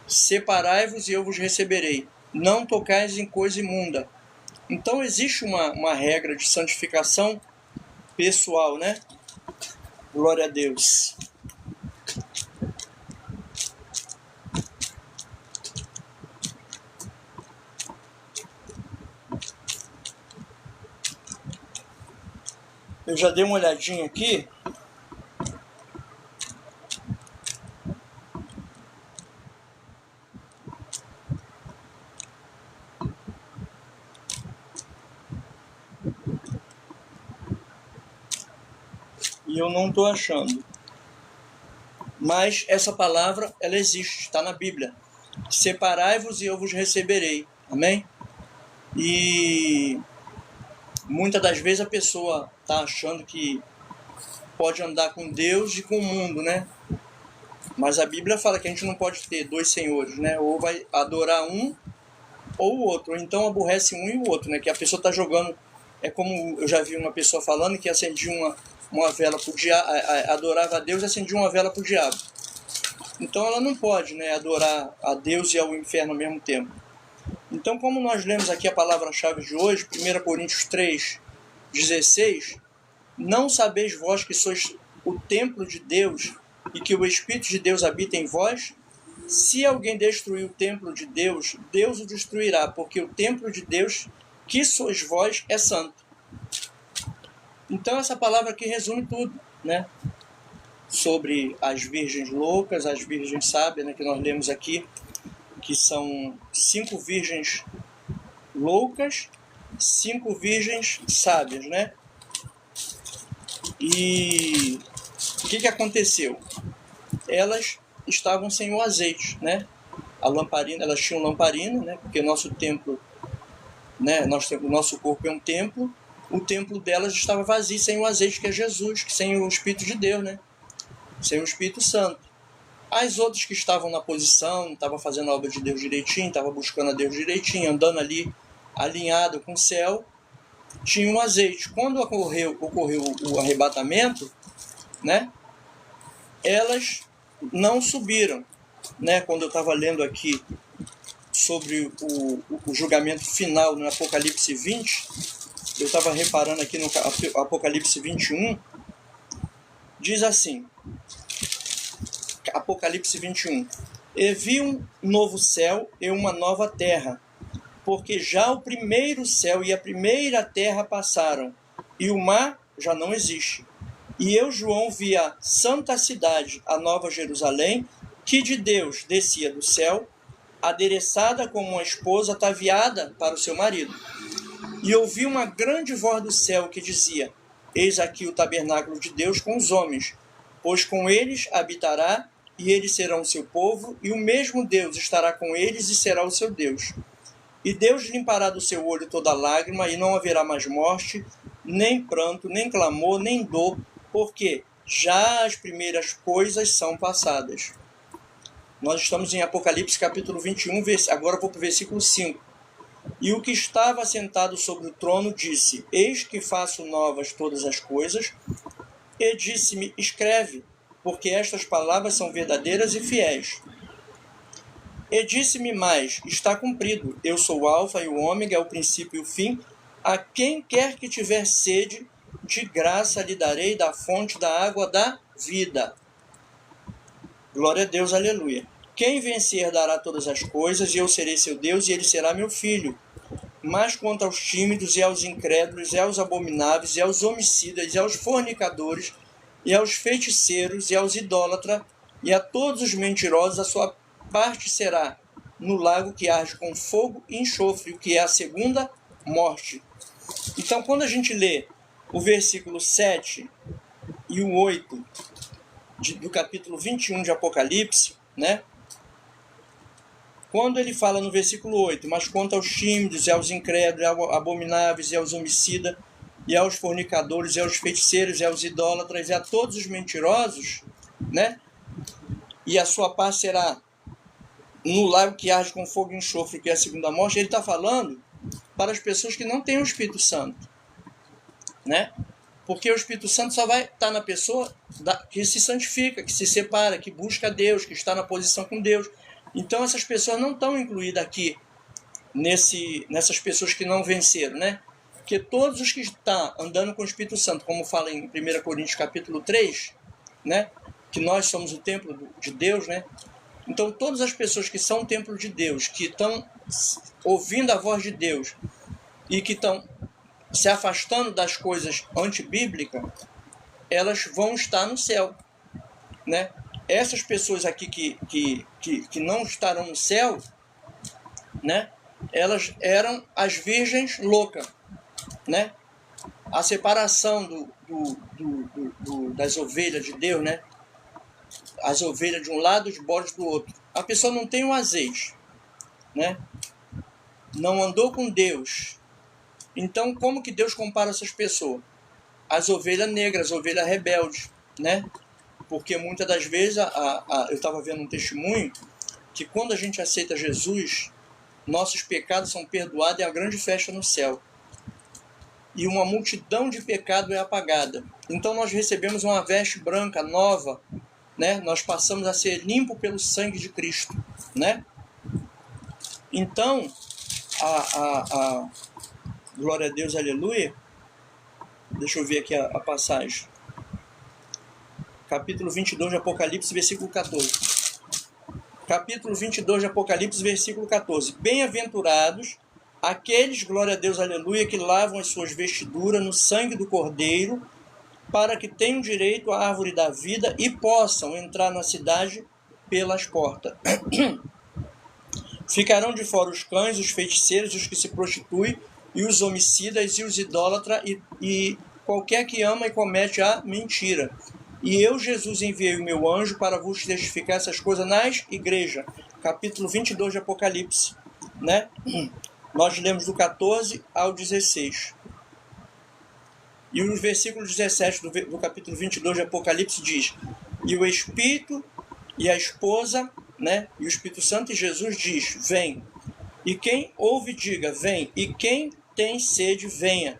Separai-vos e eu vos receberei. Não tocais em coisa imunda. Então existe uma regra de santificação pessoal, né? Glória a Deus. Eu já dei uma olhadinha aqui. E eu não estou achando. Mas essa palavra, ela existe, está na Bíblia. Separai-vos e eu vos receberei. Amém? E muitas das vezes a pessoa está achando que pode andar com Deus e com o mundo, né? Mas a Bíblia fala que a gente não pode ter dois senhores, né? Ou vai adorar um ou o outro. Ou então aborrece um e o outro, né? Que a pessoa está jogando... É como eu já vi uma pessoa falando que acendia uma vela para o diabo, adorava a Deus e acendia uma vela para o diabo. Então ela não pode, né, adorar a Deus e ao inferno ao mesmo tempo. Então, como nós lemos aqui a palavra-chave de hoje, 1 Coríntios 3, 16, não sabeis vós que sois o templo de Deus e que o Espírito de Deus habita em vós? Se alguém destruir o templo de Deus, Deus o destruirá, porque o templo de Deus, que sois vós, é santo. Então essa palavra aqui resume tudo, né? Sobre as virgens loucas, as virgens sábias, né, que nós lemos aqui, que são 5 virgens loucas, 5 virgens sábias, né? E o que aconteceu? Elas estavam sem o azeite, né? A lamparina, elas tinham lamparina, né? Porque nosso templo, né? O nosso corpo é um templo. O templo delas estava vazio, sem o azeite, que é Jesus, sem o Espírito de Deus, né? Sem o Espírito Santo. As outras que estavam na posição, estavam fazendo a obra de Deus direitinho, estavam buscando a Deus direitinho, andando ali alinhado com o céu, tinham um azeite. Quando ocorreu o arrebatamento, né? Elas não subiram, né? Quando eu estava lendo aqui sobre o julgamento final no Apocalipse 20, eu estava reparando aqui no Apocalipse 21, diz assim, Apocalipse 21, e vi um novo céu e uma nova terra, porque já o primeiro céu e a primeira terra passaram, e o mar já não existe. E eu, João, vi a santa cidade, a nova Jerusalém, que de Deus descia do céu, adereçada como uma esposa ataviada para o seu marido. E ouvi uma grande voz do céu que dizia, eis aqui o tabernáculo de Deus com os homens, pois com eles habitará, e eles serão o seu povo, e o mesmo Deus estará com eles e será o seu Deus. E Deus limpará do seu olho toda lágrima, e não haverá mais morte, nem pranto, nem clamor, nem dor, porque já as primeiras coisas são passadas. Nós estamos em Apocalipse capítulo 21, agora vou para o versículo 5. E o que estava sentado sobre o trono disse, eis que faço novas todas as coisas, e disse-me, escreve, porque estas palavras são verdadeiras e fiéis. E disse-me mais, está cumprido, eu sou o alfa e o ômega, o princípio e o fim, a quem quer que tiver sede, de graça lhe darei da fonte da água da vida. Glória a Deus, aleluia. Quem vencer dará todas as coisas, e eu serei seu Deus, e ele será meu filho. Mas quanto aos tímidos, e aos incrédulos, e aos abomináveis, e aos homicidas, e aos fornicadores, e aos feiticeiros, e aos idólatras, e a todos os mentirosos, a sua parte será no lago que arde com fogo e enxofre, o que é a segunda morte. Então, quando a gente lê o versículo 7 e o 8 do capítulo 21 de Apocalipse, né? Quando ele fala no versículo 8, mas quanto aos tímidos, e aos incrédulos, e aos abomináveis, e aos homicidas, e aos fornicadores, e aos feiticeiros, e aos idólatras, e a todos os mentirosos, né? E a sua paz será no lago que arde com fogo e enxofre, que é a segunda morte. Ele está falando para as pessoas que não têm o Espírito Santo, né? Porque o Espírito Santo só vai estar na pessoa que se santifica, que se separa, que busca Deus, que está na posição com Deus. Então essas pessoas não estão incluídas aqui nessas pessoas que não venceram, né? Porque todos os que estão andando com o Espírito Santo, como fala em 1 Coríntios capítulo 3, né? Que nós somos o templo de Deus, né? Então todas as pessoas que são o templo de Deus, que estão ouvindo a voz de Deus e que estão se afastando das coisas antibíblicas, elas vão estar no céu, né? Essas pessoas aqui que não estarão no céu, né? Elas eram as virgens loucas, né? A separação das ovelhas de Deus, né? As ovelhas de um lado, os bodes do outro. A pessoa não tem o azeite, né? Não andou com Deus. Então, como que Deus compara essas pessoas? As ovelhas negras, as ovelhas rebeldes, né? Porque muitas das vezes, eu estava vendo um testemunho, que quando a gente aceita Jesus, nossos pecados são perdoados e há grande festa no céu. E uma multidão de pecado é apagada. Então nós recebemos uma veste branca, nova, né? Nós passamos a ser limpos pelo sangue de Cristo, né? Então, glória a Deus, aleluia. Deixa eu ver aqui a passagem. Capítulo 22 de Apocalipse, versículo 14. Capítulo 22 de Apocalipse, versículo 14. Bem-aventurados aqueles, glória a Deus, aleluia, que lavam as suas vestiduras no sangue do Cordeiro, para que tenham direito à árvore da vida e possam entrar na cidade pelas portas. Ficarão de fora os cães, os feiticeiros, os que se prostituem, e os homicidas, e os idólatras, e qualquer que ama e comete a mentira. E eu, Jesus, enviei o meu anjo para vos testificar essas coisas nas igrejas. Capítulo 22 de Apocalipse, né? Nós lemos do 14 ao 16. E o versículo 17 do capítulo 22 de Apocalipse diz: e o Espírito e a esposa, né? E o Espírito Santo e Jesus diz: vem. E quem ouve, diga: vem. E quem tem sede, venha.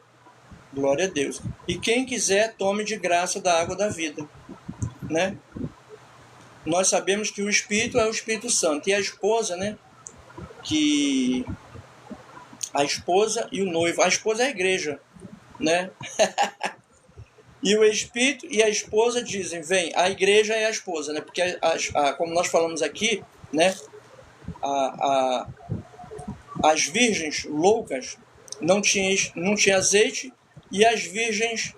Glória a Deus. E quem quiser, tome de graça da água da vida, né? Nós sabemos que o Espírito é o Espírito Santo. E a esposa, né? Que a esposa e o noivo. A esposa é a igreja, né? E o Espírito e a esposa dizem: vem. A igreja é a esposa, né? Porque como nós falamos aqui, né? As virgens loucas não tinha azeite, e as virgens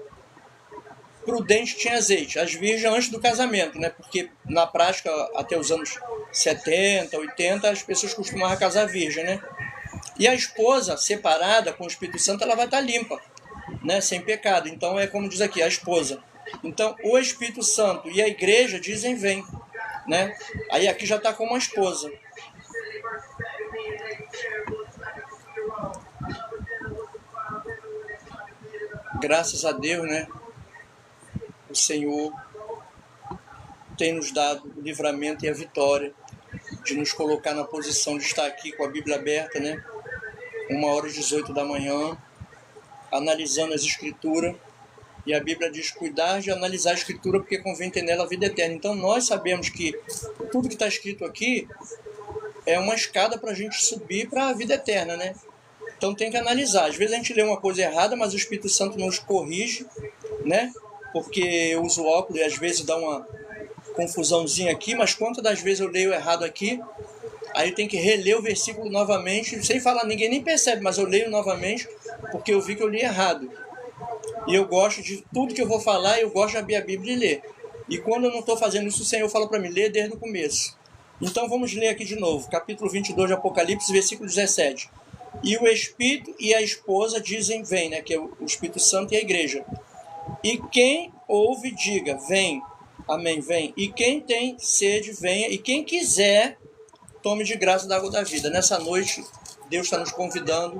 prudentes tinham azeite. As virgens antes do casamento, né? Porque na prática, até os anos 70, 80, as pessoas costumavam casar virgem, né? E a esposa, separada com o Espírito Santo, ela vai estar limpa, né? Sem pecado. Então é como diz aqui, a esposa. Então o Espírito Santo e a igreja dizem: vem, né? Aí aqui já está como a esposa. Graças a Deus, né? O Senhor tem nos dado o livramento e a vitória de nos colocar na posição de estar aqui com a Bíblia aberta, né? 1h18 da manhã, analisando as Escrituras. E a Bíblia diz: cuidar de analisar a Escritura, porque convém ter nela a vida eterna. Então nós sabemos que tudo que está escrito aqui é uma escada para a gente subir para a vida eterna, né? Então tem que analisar. Às vezes a gente lê uma coisa errada, mas o Espírito Santo nos corrige, né? Porque eu uso óculos e às vezes dá uma confusãozinha aqui, mas quantas das vezes eu leio errado aqui, aí tem que reler o versículo novamente, sem falar, ninguém nem percebe, mas eu leio novamente porque eu vi que eu li errado. E eu gosto de tudo que eu vou falar, eu gosto de abrir a Bíblia e ler. E quando eu não estou fazendo isso, o Senhor fala para mim: ler desde o começo. Então vamos ler aqui de novo, capítulo 22 de Apocalipse, versículo 17. E o Espírito e a esposa dizem: vem, né? Que é o Espírito Santo e a igreja. E quem ouve, diga: vem. Amém, vem. E quem tem sede, venha. E quem quiser, tome de graça da água da vida. Nessa noite, Deus está nos convidando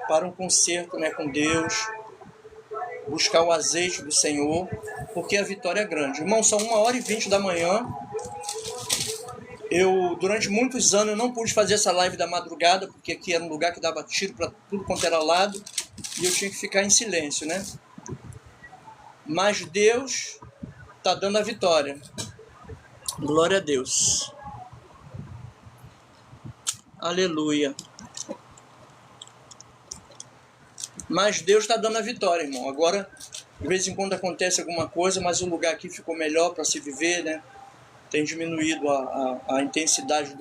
para um concerto, né, com Deus, buscar o azeite do Senhor, porque a vitória é grande. Irmão, são 1h20 da manhã. Durante muitos anos, eu não pude fazer essa live da madrugada, porque aqui era um lugar que dava tiro para tudo quanto era lado, e eu tinha que ficar em silêncio, né? Mas Deus está dando a vitória. Glória a Deus. Aleluia. Mas Deus está dando a vitória, irmão. Agora, de vez em quando acontece alguma coisa, mas o lugar aqui ficou melhor para se viver, né? Tem diminuído a intensidade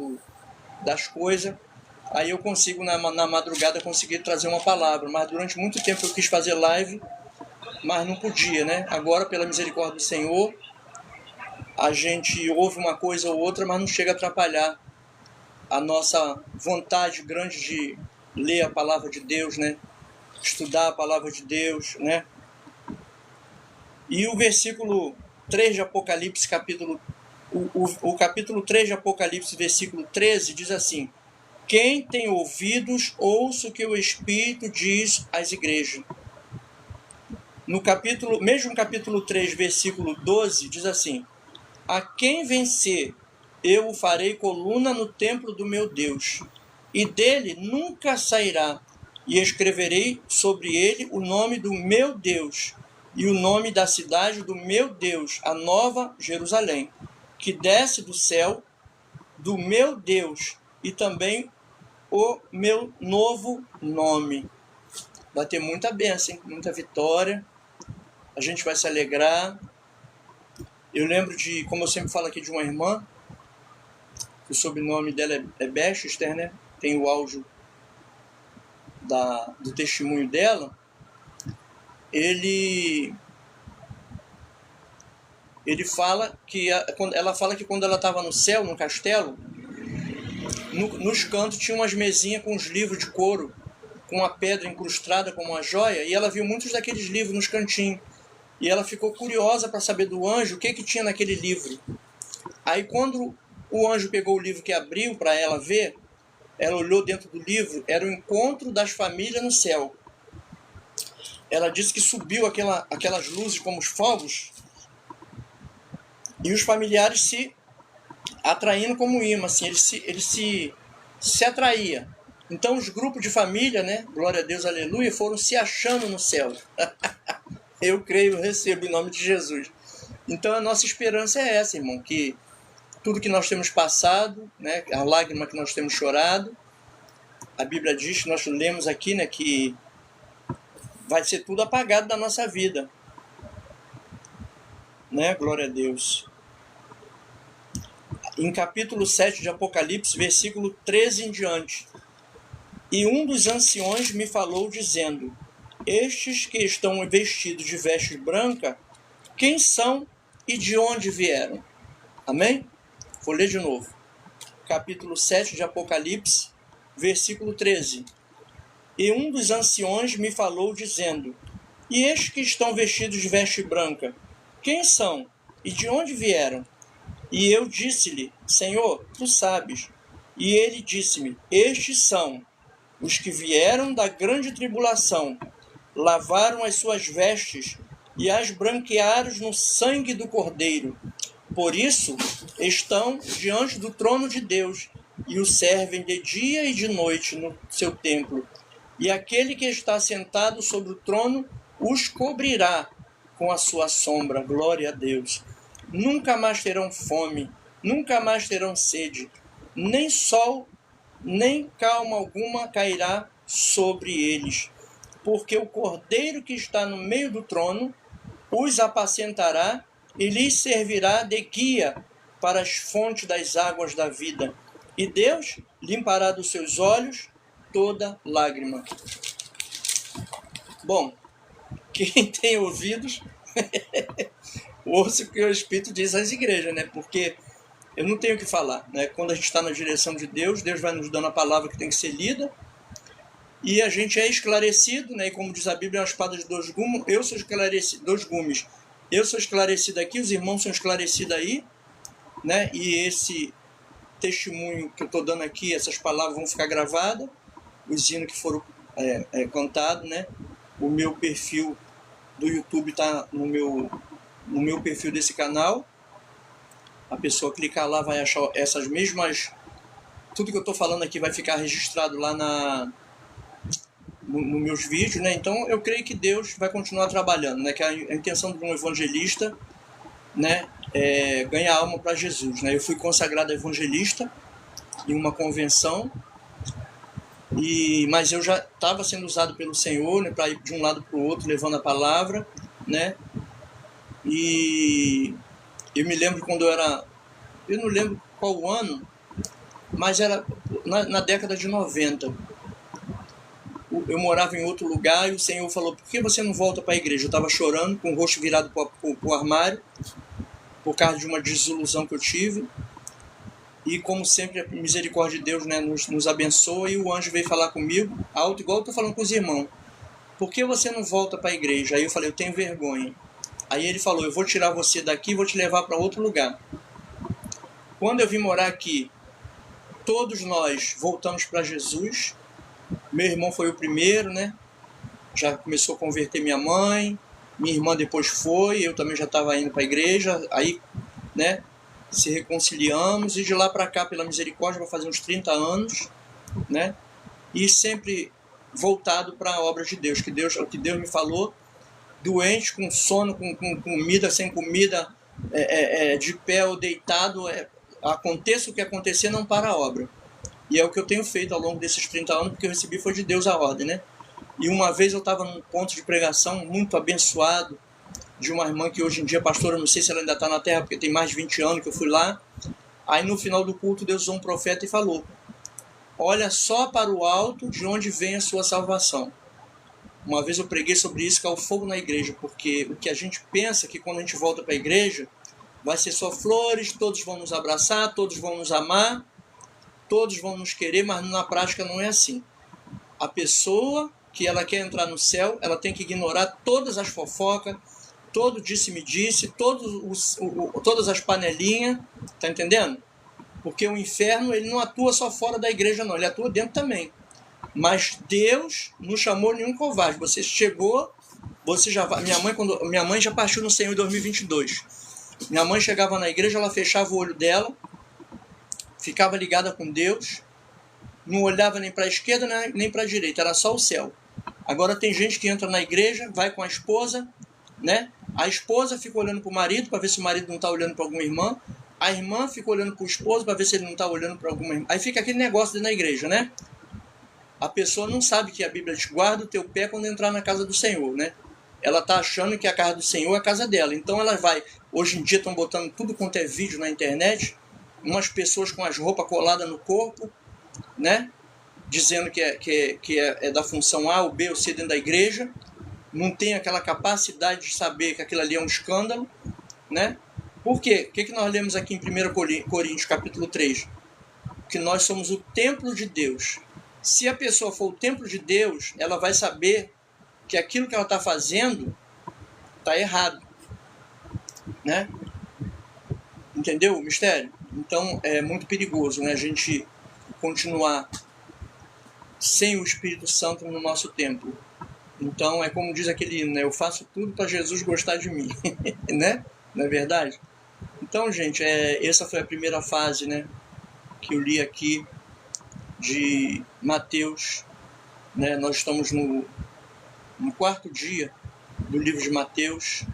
das coisas. Aí eu consigo, na madrugada, conseguir trazer uma palavra. Mas durante muito tempo eu quis fazer live, mas não podia, né? Agora, pela misericórdia do Senhor, a gente ouve uma coisa ou outra, mas não chega a atrapalhar a nossa vontade grande de ler a palavra de Deus, né? Estudar a palavra de Deus, né? E o versículo 3 de Apocalipse, o capítulo 3 de Apocalipse, versículo 13, diz assim: quem tem ouvidos, ouça o que o Espírito diz às igrejas. Mesmo capítulo 3, versículo 12, diz assim: a quem vencer, eu o farei coluna no templo do meu Deus, e dele nunca sairá, e escreverei sobre ele o nome do meu Deus, e o nome da cidade do meu Deus, a nova Jerusalém, que desce do céu do meu Deus, e também o meu novo nome. Vai ter muita bênção, hein? Muita vitória. A gente vai se alegrar. Eu lembro como eu sempre falo aqui, de uma irmã, que o sobrenome dela é Bechester, né? Tem o áudio do testemunho dela. Ele fala que ela fala que quando ela estava no céu, no castelo, nos cantos tinha umas mesinhas com os livros de couro, com uma pedra incrustada como uma joia, e ela viu muitos daqueles livros nos cantinhos. E ela ficou curiosa para saber do anjo o que tinha naquele livro. Aí quando o anjo pegou o livro que abriu para ela ver, ela olhou dentro do livro, era o encontro das famílias no céu. Ela disse que subiu aquelas luzes como os fogos, e os familiares se atraindo como imã, assim, eles se atraíam. Então os grupos de família, né, glória a Deus, aleluia, foram se achando no céu. Eu creio, eu recebo em nome de Jesus. Então a nossa esperança é essa, irmão, que tudo que nós temos passado, né, a lágrima que nós temos chorado, a Bíblia diz, nós lemos aqui, né, que vai ser tudo apagado da nossa vida. Né? Glória a Deus. Em capítulo 7 de Apocalipse, versículo 13 em diante. E um dos anciões me falou, dizendo: estes que estão vestidos de vestes brancas, quem são e de onde vieram? Amém? Vou ler de novo. Capítulo 7 de Apocalipse, versículo 13. E um dos anciões me falou, dizendo: e estes que estão vestidos de veste branca, quem são e de onde vieram? E eu disse-lhe: Senhor, tu sabes. E ele disse-me: estes são os que vieram da grande tribulação, lavaram as suas vestes e as branquearam no sangue do Cordeiro. Por isso estão diante do trono de Deus e o servem de dia e de noite no seu templo. E aquele que está sentado sobre o trono os cobrirá com a sua sombra. Glória a Deus. Nunca mais terão fome, nunca mais terão sede, nem sol, nem calma alguma cairá sobre eles, porque o Cordeiro que está no meio do trono os apacentará e lhes servirá de guia para as fontes das águas da vida. E Deus limpará dos seus olhos toda lágrima. Bom, quem tem ouvidos, ouça o que o Espírito diz às igrejas, né? Porque eu não tenho o que falar, né? Quando a gente está na direção de Deus, Deus vai nos dando a palavra que tem que ser lida, e a gente é esclarecido, né? E como diz a Bíblia, é uma espada de dois gumes. Eu sou esclarecido, dois gumes. Eu sou esclarecido aqui, os irmãos são esclarecidos aí, né? E esse testemunho que eu estou dando aqui, essas palavras vão ficar gravadas, os hinos que foram cantados, né? O meu perfil do YouTube está no meu perfil desse canal. A pessoa clicar lá vai achar essas mesmas... Tudo que eu estou falando aqui vai ficar registrado lá nos meus vídeos, né? Então eu creio que Deus vai continuar trabalhando, né? Que a intenção de um evangelista, né, é ganhar alma para Jesus, né? Eu fui consagrado evangelista em uma convenção, mas eu já estava sendo usado pelo Senhor, né, para ir de um lado para o outro levando a palavra, né? E eu me lembro quando eu não lembro qual ano, mas era na década de 90. Eu morava em outro lugar e o Senhor falou: por que você não volta para a igreja? Eu estava chorando, com o rosto virado para o armário, por causa de uma desilusão que eu tive. E como sempre, a misericórdia de Deus, né, nos abençoa. E o anjo veio falar comigo, alto, igual eu estou falando com os irmãos: por que você não volta para a igreja? Aí eu falei: eu tenho vergonha. Aí ele falou: eu vou tirar você daqui e vou te levar para outro lugar. Quando eu vim morar aqui, todos nós voltamos para Jesus. Meu irmão foi o primeiro, né? Já começou a converter minha mãe. Minha irmã depois foi. Eu também já estava indo para a igreja. Aí, né? Se reconciliamos. E de lá para cá, pela misericórdia, vai fazer uns 30 anos, né? E sempre voltado para a obra de Deus. O que Deus me falou. Doente, com sono, com comida, sem comida, de pé ou deitado. Aconteça o que acontecer, não para a obra. E é o que eu tenho feito ao longo desses 30 anos, porque eu recebi foi de Deus a ordem, né? E uma vez eu estava num ponto de pregação muito abençoado, de uma irmã que hoje em dia é pastora, não sei se ela ainda está na terra, porque tem mais de 20 anos que eu fui lá. Aí no final do culto Deus usou um profeta e falou: olha só para o alto, de onde vem a sua salvação. Uma vez eu preguei sobre isso, que é o fogo na igreja, porque o que a gente pensa que quando a gente volta para a igreja, vai ser só flores, todos vão nos abraçar, todos vão nos amar, todos vão nos querer, mas na prática não é assim. A pessoa que ela quer entrar no céu, ela tem que ignorar todas as fofocas, todo disse-me-disse, todas as panelinhas, tá entendendo? Porque o inferno, ele não atua só fora da igreja não, ele atua dentro também. Mas Deus não chamou nenhum covarde. Você chegou, você já vai... Minha mãe já partiu no Senhor em 2022. Minha mãe chegava na igreja, ela fechava o olho dela, ficava ligada com Deus, não olhava nem para a esquerda nem para a direita, era só o céu. Agora tem gente que entra na igreja, vai com a esposa, né? A esposa fica olhando para o marido para ver se o marido não está olhando para alguma irmã, a irmã fica olhando para o esposo para ver se ele não está olhando para alguma irmã. Aí fica aquele negócio dentro da igreja, né? A pessoa não sabe que a Bíblia diz: guarda o teu pé quando entrar na casa do Senhor, né? Ela está achando que a casa do Senhor é a casa dela. Então ela vai... Hoje em dia estão botando tudo quanto é vídeo na internet, umas pessoas com as roupas coladas no corpo, né? Dizendo que é da função A, ou B, ou C dentro da igreja. Não tem aquela capacidade de saber que aquilo ali é um escândalo, né? Por quê? O que nós lemos aqui em 1 Coríntios, capítulo 3? Que nós somos o templo de Deus. Se a pessoa for o templo de Deus, ela vai saber que aquilo que ela está fazendo está errado, né? Entendeu o mistério? Então é muito perigoso, né, a gente continuar sem o Espírito Santo no nosso templo. Então é como diz aquele hino, né? Eu faço tudo para Jesus gostar de mim, né? Não é verdade? Então, gente, essa foi a primeira fase, né, que eu li aqui de Mateus, né? Nós estamos no 4º dia do livro de Mateus.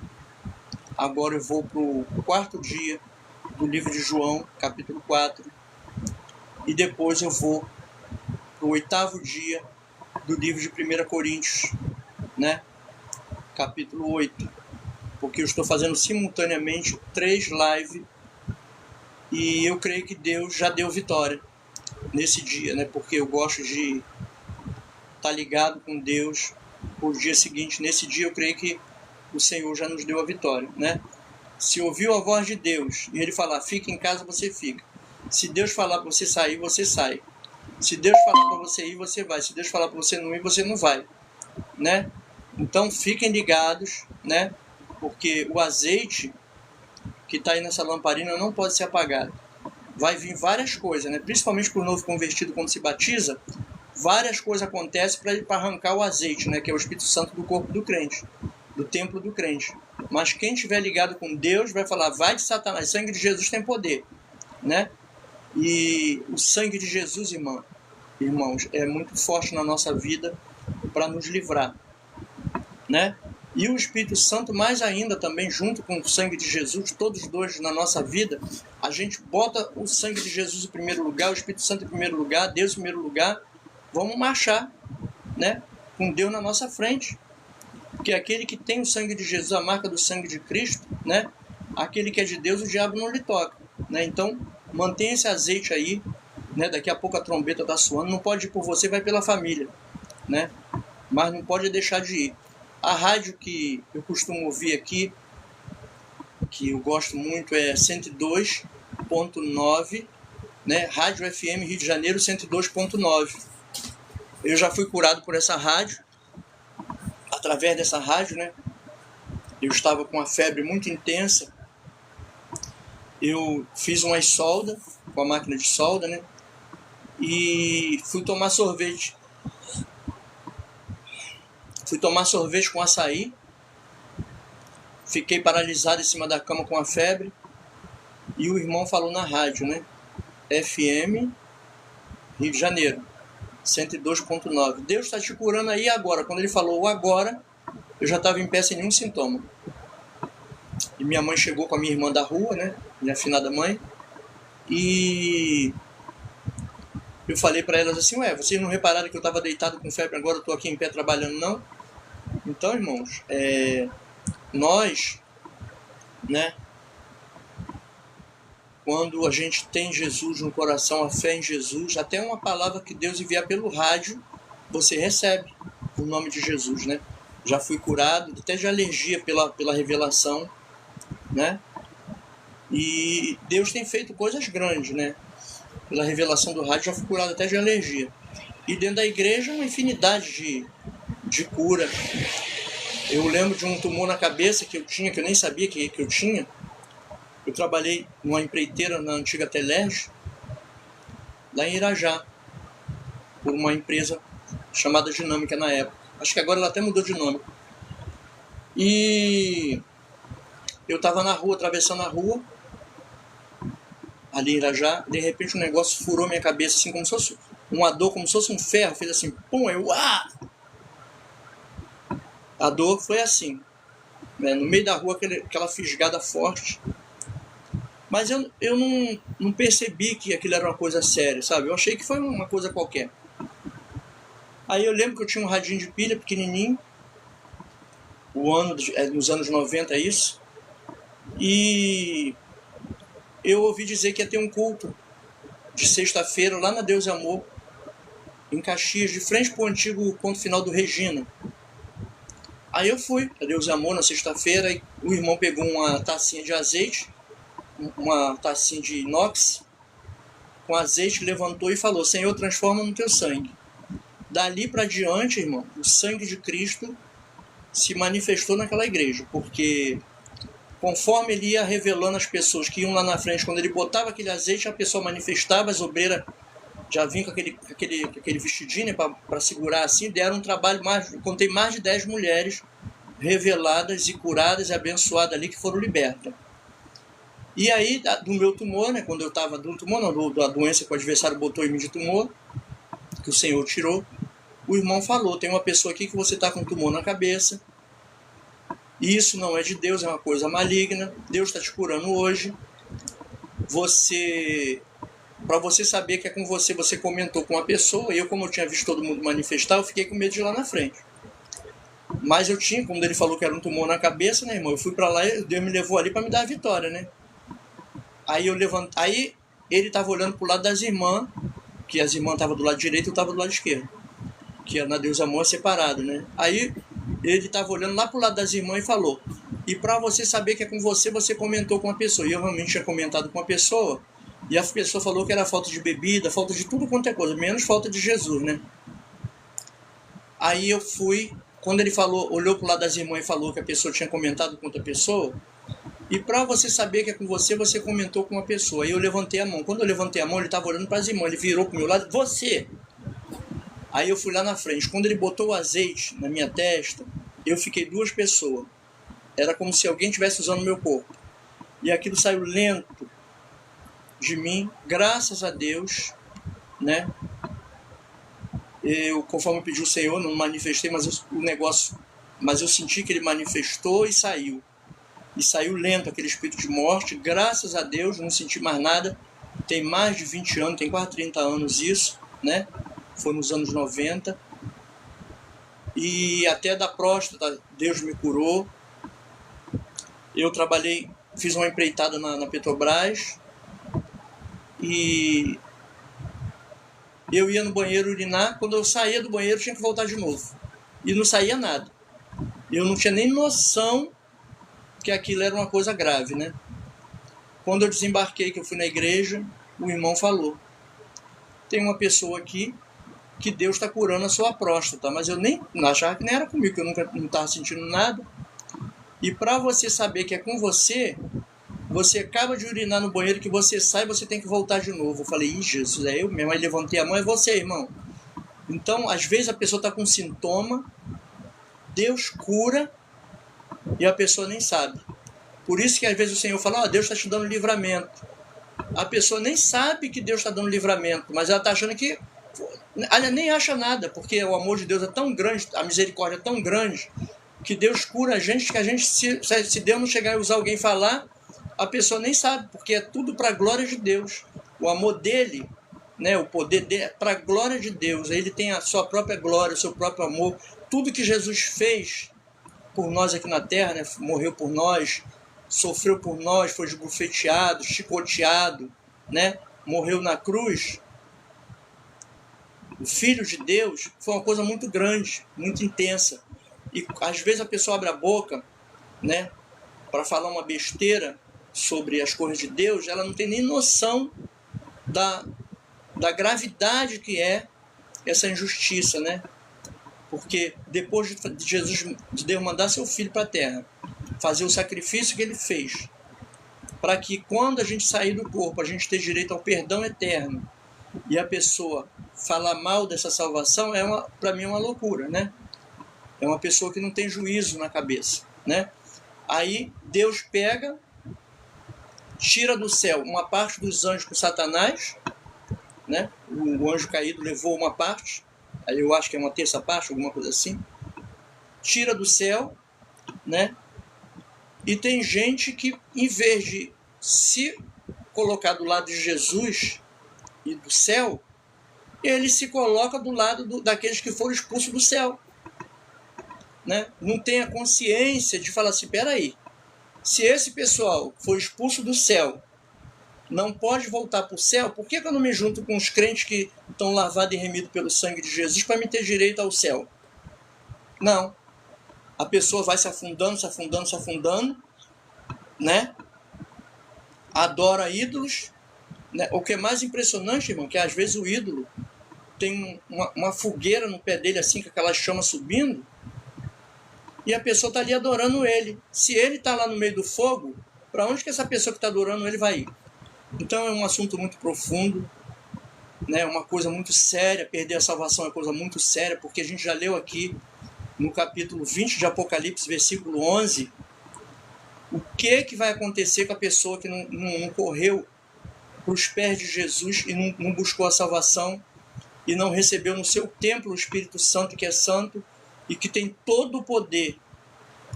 Agora eu vou para o 4º dia do livro de João, capítulo 4. E depois eu vou para o 8º dia do livro de 1 Coríntios, né? Capítulo 8. Porque eu estou fazendo simultaneamente 3 lives. E eu creio que Deus já deu vitória nesse dia, né? Porque eu gosto de estar ligado com Deus por dia seguinte. Nesse dia eu creio que o Senhor já nos deu a vitória, né? Se ouviu a voz de Deus e Ele falar: fica em casa, você fica. Se Deus falar para você sair, você sai. Se Deus falar para você ir, você vai. Se Deus falar para você não ir, você não vai, né? Então fiquem ligados, né? porque o azeite que está aí nessa lamparina não pode ser apagado. Vai vir várias coisas, né? Principalmente para o novo convertido quando se batiza, várias coisas acontecem para arrancar o azeite, né? Que é o Espírito Santo do corpo do crente, do templo do crente. Mas quem estiver ligado com Deus vai falar, vai de Satanás, o sangue de Jesus tem poder, né? E o sangue de Jesus, irmãos, é muito forte na nossa vida para nos livrar, né? E o Espírito Santo mais ainda também, junto com o sangue de Jesus, todos dois na nossa vida, a gente bota o sangue de Jesus em primeiro lugar, o Espírito Santo em primeiro lugar, Deus em primeiro lugar, vamos marchar, né? Com Deus na nossa frente. Porque aquele que tem o sangue de Jesus, a marca do sangue de Cristo, né? Aquele que é de Deus, o diabo não lhe toca, né? Então, mantenha esse azeite aí, né? Daqui a pouco a trombeta está soando, não pode ir por você, vai pela família, né? Mas não pode deixar de ir. A rádio que eu costumo ouvir aqui, que eu gosto muito, é 102.9, né? Rádio FM Rio de Janeiro 102.9. Eu já fui curado por essa rádio, através dessa rádio, né? Eu estava com uma febre muito intensa. Eu fiz umas soldas com a máquina de solda, né? E fui tomar sorvete. Fui tomar sorvete com açaí. Fiquei paralisado em cima da cama com a febre. E o irmão falou na rádio, né? FM Rio de Janeiro 102.9. Deus está te curando aí agora. Quando ele falou agora, eu já estava em pé sem nenhum sintoma. E minha mãe chegou com a minha irmã da rua, né? Minha afinada mãe. E eu falei para elas assim, vocês não repararam que eu estava deitado com febre, agora eu estou aqui em pé trabalhando, não? Então, irmãos, nós, né? Quando a gente tem Jesus no coração, a fé em Jesus, até uma palavra que Deus enviar pelo rádio, você recebe o nome de Jesus, né? Já fui curado, até de alergia pela revelação, né? E Deus tem feito coisas grandes, né? Pela revelação do rádio, já fui curado até de alergia. E dentro da igreja, uma infinidade de cura. Eu lembro de um tumor na cabeça que eu tinha, que eu nem sabia que eu tinha. Eu trabalhei numa empreiteira na antiga Telerge, lá em Irajá, por uma empresa chamada Dinâmica na época. Acho que agora ela até mudou de nome. E eu estava na rua, atravessando a rua, ali em Irajá, de repente um negócio furou minha cabeça, assim, como se fosse uma dor, como se fosse um ferro, fez assim, pum, A dor foi assim, né, no meio da rua, aquela fisgada forte. Mas eu não percebi que aquilo era uma coisa séria, sabe? Eu achei que foi uma coisa qualquer. Aí eu lembro que eu tinha um radinho de pilha pequenininho, nos anos 90 isso, e eu ouvi dizer que ia ter um culto de sexta-feira lá na Deus e Amor, em Caxias, de frente para o antigo ponto final do Regina. Aí eu fui a Deus e Amor na sexta-feira, e o irmão pegou uma tacinha de azeite, uma tacinha de inox, com azeite, levantou e falou, Senhor, transforma no teu sangue. Dali para diante, irmão, o sangue de Cristo se manifestou naquela igreja, porque conforme ele ia revelando as pessoas que iam lá na frente, quando ele botava aquele azeite, a pessoa manifestava, as obreiras já vinham com aquele vestidinho, né, para segurar assim, deram um trabalho, contei mais de 10 mulheres reveladas e curadas e abençoadas ali, que foram libertas. E aí, do meu tumor, né, quando eu estava do tumor, não, da doença que o adversário botou em mim de tumor, que o Senhor tirou, o irmão falou, tem uma pessoa aqui que você está com tumor na cabeça, e isso não é de Deus, é uma coisa maligna, Deus está te curando hoje, para você saber que é com você, você comentou com uma pessoa, e eu, como eu tinha visto todo mundo manifestar, eu fiquei com medo de ir lá na frente. Mas eu tinha, como ele falou que era um tumor na cabeça, né, irmão, eu fui para lá e Deus me levou ali para me dar a vitória, né. Aí ele estava olhando para o lado das irmãs, que as irmãs estavam do lado direito e eu estava do lado esquerdo, que na Deus Amor é separado, né? Aí ele estava olhando lá para o lado das irmãs e falou, e para você saber que é com você, você comentou com uma pessoa. E eu realmente tinha comentado com uma pessoa, e a pessoa falou que era falta de bebida, falta de tudo quanto é coisa, menos falta de Jesus, né? Aí eu fui quando ele falou, olhou pro lado das irmãs e falou que a pessoa tinha comentado com outra pessoa, e para você saber que é com você, você comentou com uma pessoa. Aí eu levantei a mão. Quando eu levantei a mão, ele estava olhando para as irmãs. Ele virou pro meu lado, você! Aí eu fui lá na frente. Quando ele botou o azeite na minha testa, eu fiquei 2 pessoas. Era como se alguém estivesse usando o meu corpo. E aquilo saiu lento de mim, graças a Deus, né? Eu, conforme eu pedi o Senhor, não manifestei, mas eu senti que ele manifestou e saiu. E saiu lento aquele espírito de morte, graças a Deus, não senti mais nada. Tem mais de 20 anos, tem quase 30 anos isso, né? Foi nos anos 90. E até da próstata, Deus me curou. Eu trabalhei, fiz uma empreitada na Petrobras. E eu ia no banheiro urinar, quando eu saía do banheiro tinha que voltar de novo. E não saía nada. Eu não tinha nem noção que aquilo era uma coisa grave, né? Quando eu desembarquei, que eu fui na igreja, o irmão falou: tem uma pessoa aqui que Deus está curando a sua próstata, mas eu nem achava que nem era comigo, que eu nunca não estava sentindo nada. E para você saber que é com você, você acaba de urinar no banheiro, que você sai, você tem que voltar de novo. Eu falei: ih, Jesus, é eu mesmo. Aí levantei a mão: é você, irmão. Então, às vezes a pessoa está com sintoma, Deus cura e a pessoa nem sabe. Por isso que às vezes o Senhor fala: Deus está te dando livramento. A pessoa nem sabe que Deus está dando livramento, mas ela está achando que... Ela nem acha nada, porque o amor de Deus é tão grande, a misericórdia é tão grande, que Deus cura a gente, que a gente, se Deus não chegar e usar alguém falar, a pessoa nem sabe, porque é tudo para a glória de Deus. O amor dele, né, o poder dele é para a glória de Deus. Ele tem a sua própria glória, o seu próprio amor. Tudo que Jesus fez por nós aqui na terra, né, morreu por nós, sofreu por nós, foi esbofeteado, chicoteado, né, morreu na cruz. O Filho de Deus foi uma coisa muito grande, muito intensa. E às vezes a pessoa abre a boca, né, para falar uma besteira sobre as coisas de Deus, ela não tem nem noção da gravidade que é essa injustiça, né? Porque depois de Jesus, de Deus mandar seu Filho para a terra, fazer o sacrifício que ele fez, para que quando a gente sair do corpo, a gente tenha direito ao perdão eterno, e a pessoa falar mal dessa salvação, para mim é uma loucura, né? É uma pessoa que não tem juízo na cabeça, né? Aí Deus pega, tira do céu uma parte dos anjos com Satanás, né? O anjo caído levou uma parte, aí eu acho que é uma terça parte, alguma coisa assim. Tira do céu, né? E tem gente que, em vez de se colocar do lado de Jesus e do céu, ele se coloca do lado daqueles que foram expulsos do céu, né? Não tem a consciência de falar assim: peraí, se esse pessoal foi expulso do céu, não pode voltar para o céu, por que eu não me junto com os crentes que estão lavados e remidos pelo sangue de Jesus para me ter direito ao céu? Não. A pessoa vai se afundando, se afundando, se afundando, né? Adora ídolos, né? O que é mais impressionante, irmão, que às vezes o ídolo tem uma fogueira no pé dele, assim, com aquela chama subindo, e a pessoa está ali adorando ele. Se ele está lá no meio do fogo, para onde que essa pessoa que está adorando ele vai ir? Então é um assunto muito profundo, né? Uma coisa muito séria. Perder a salvação é uma coisa muito séria, porque a gente já leu aqui no capítulo 20 de Apocalipse, versículo 11, o que vai acontecer com a pessoa que não correu para os pés de Jesus e não buscou a salvação e não recebeu no seu templo o Espírito Santo, que é santo e que tem todo o poder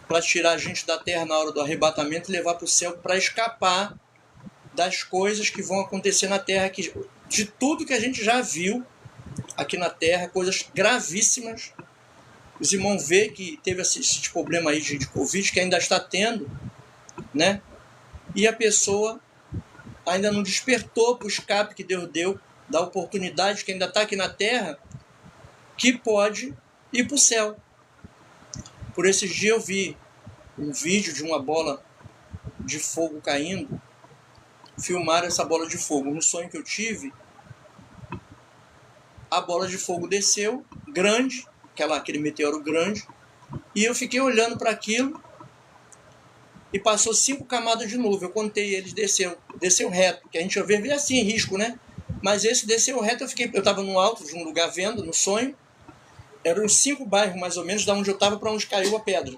para tirar a gente da terra na hora do arrebatamento e levar para o céu, para escapar das coisas que vão acontecer na terra, de tudo que a gente já viu aqui na terra, coisas gravíssimas. Os irmãos vê que teve esse problema aí de Covid, que ainda está tendo, né? E a pessoa ainda não despertou para o escape que Deus deu, da oportunidade que ainda está aqui na terra, que pode ir para o céu. Por esses dias eu vi um vídeo de uma bola de fogo caindo, filmaram essa bola de fogo. No sonho que eu tive, a bola de fogo desceu, grande, aquele meteoro grande, E eu fiquei olhando para aquilo e passou 5 camadas de nuvem. Eu contei, eles desceu reto, que a gente vê assim, risco, né? Mas esse desceu reto, eu estava no alto de um lugar vendo, no sonho. Eram uns 5 bairros, mais ou menos, da onde eu estava para onde caiu a pedra.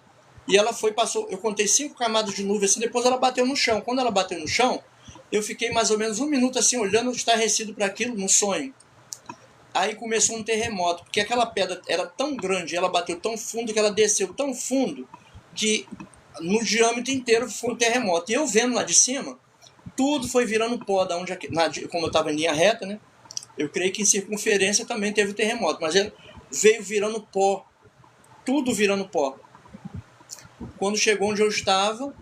E ela passou, eu contei 5 camadas de nuvem assim, depois ela bateu no chão. Quando ela bateu no chão, eu fiquei mais ou menos 1 minuto assim, olhando, estarrecido para aquilo, no sonho. Aí começou um terremoto, porque aquela pedra era tão grande, ela bateu tão fundo, que ela desceu tão fundo, que no diâmetro inteiro foi um terremoto. E eu vendo lá de cima, tudo foi virando pó, como eu estava em linha reta, né? Eu creio que em circunferência também teve terremoto, mas ele veio virando pó, tudo virando pó. Quando chegou onde eu estava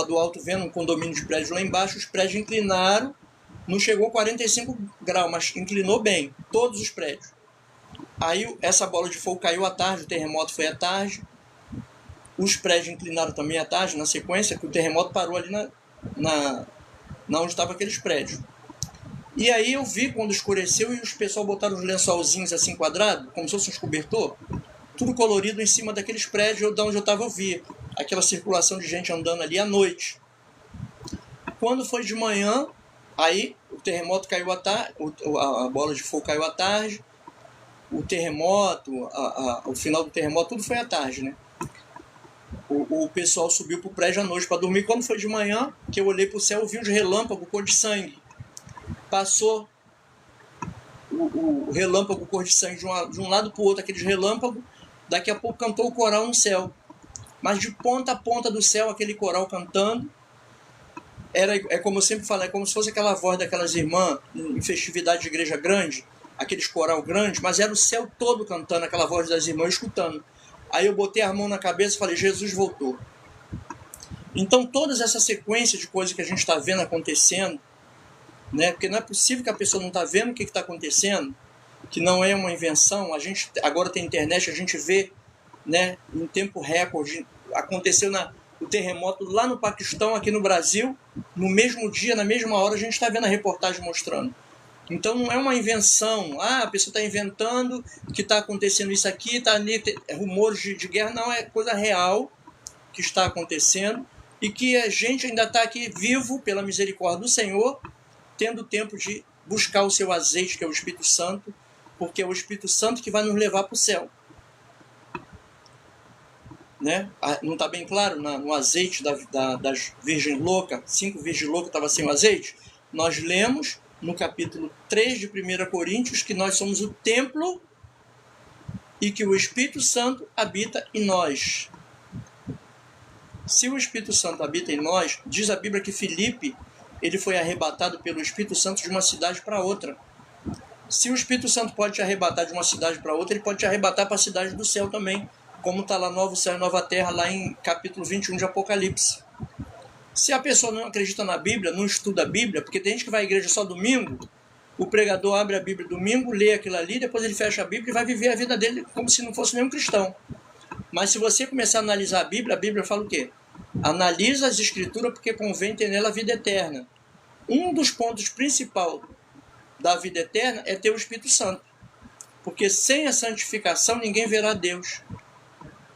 do alto vendo um condomínio de prédios lá embaixo, os prédios inclinaram, não chegou a 45 graus, mas inclinou bem, todos os prédios. Aí essa bola de fogo caiu à tarde, o terremoto foi à tarde, os prédios inclinaram também à tarde, na sequência, que o terremoto parou ali na onde estavam aqueles prédios. E aí eu vi quando escureceu e os pessoal botaram os lençolzinhos assim quadrados, como se fosse um cobertor, tudo colorido em cima daqueles prédios, de onde eu estava, eu via aquela circulação de gente andando ali à noite. Quando foi de manhã, aí o terremoto caiu à tarde, a bola de fogo caiu à tarde, o terremoto, o final do terremoto, tudo foi à tarde, né? O pessoal subiu para o prédio à noite para dormir. Quando foi de manhã, que eu olhei para o céu, eu vi uns relâmpagos cor de sangue. Passou o relâmpago cor de sangue de um lado para o outro, aqueles relâmpagos. Daqui a pouco cantou o coral no céu. Mas de ponta a ponta do céu, aquele coral cantando. É como eu sempre falo, é como se fosse aquela voz daquelas irmãs em festividade de igreja grande, aqueles coral grandes, mas era o céu todo cantando, aquela voz das irmãs escutando. Aí eu botei a mão na cabeça e falei, Jesus voltou. Então todas essa sequência de coisas que a gente está vendo acontecendo, né? Porque não é possível que a pessoa não está vendo o que está acontecendo, que não é uma invenção. A gente agora tem internet, a gente vê, né, em tempo recorde. Aconteceu o terremoto lá no Paquistão, aqui no Brasil, no mesmo dia, na mesma hora, a gente está vendo a reportagem mostrando. Então não é uma invenção, a pessoa está inventando que está acontecendo isso aqui, está ali, rumores de guerra, não, é coisa real que está acontecendo e que a gente ainda está aqui vivo pela misericórdia do Senhor, tendo tempo de buscar o seu azeite, que é o Espírito Santo, porque é o Espírito Santo que vai nos levar para o céu. Né? Não está bem claro no azeite das virgens loucas, 5 virgens loucas estavam sem o azeite? Nós lemos no capítulo 3 de 1 Coríntios que nós somos o templo e que o Espírito Santo habita em nós. Se o Espírito Santo habita em nós, diz a Bíblia que Filipe, ele foi arrebatado pelo Espírito Santo de uma cidade para outra. Se o Espírito Santo pode te arrebatar de uma cidade para outra, ele pode te arrebatar para a cidade do céu também, como está lá Novo Céu e Nova Terra, lá em capítulo 21 de Apocalipse. Se a pessoa não acredita na Bíblia, não estuda a Bíblia, porque tem gente que vai à igreja só domingo, o pregador abre a Bíblia domingo, lê aquilo ali, depois ele fecha a Bíblia e vai viver a vida dele como se não fosse nenhum cristão. Mas se você começar a analisar a Bíblia fala o quê? Analisa as Escrituras porque convém ter nela a vida eterna. Um dos pontos principais da vida eterna é ter o Espírito Santo. Porque sem a santificação ninguém verá Deus.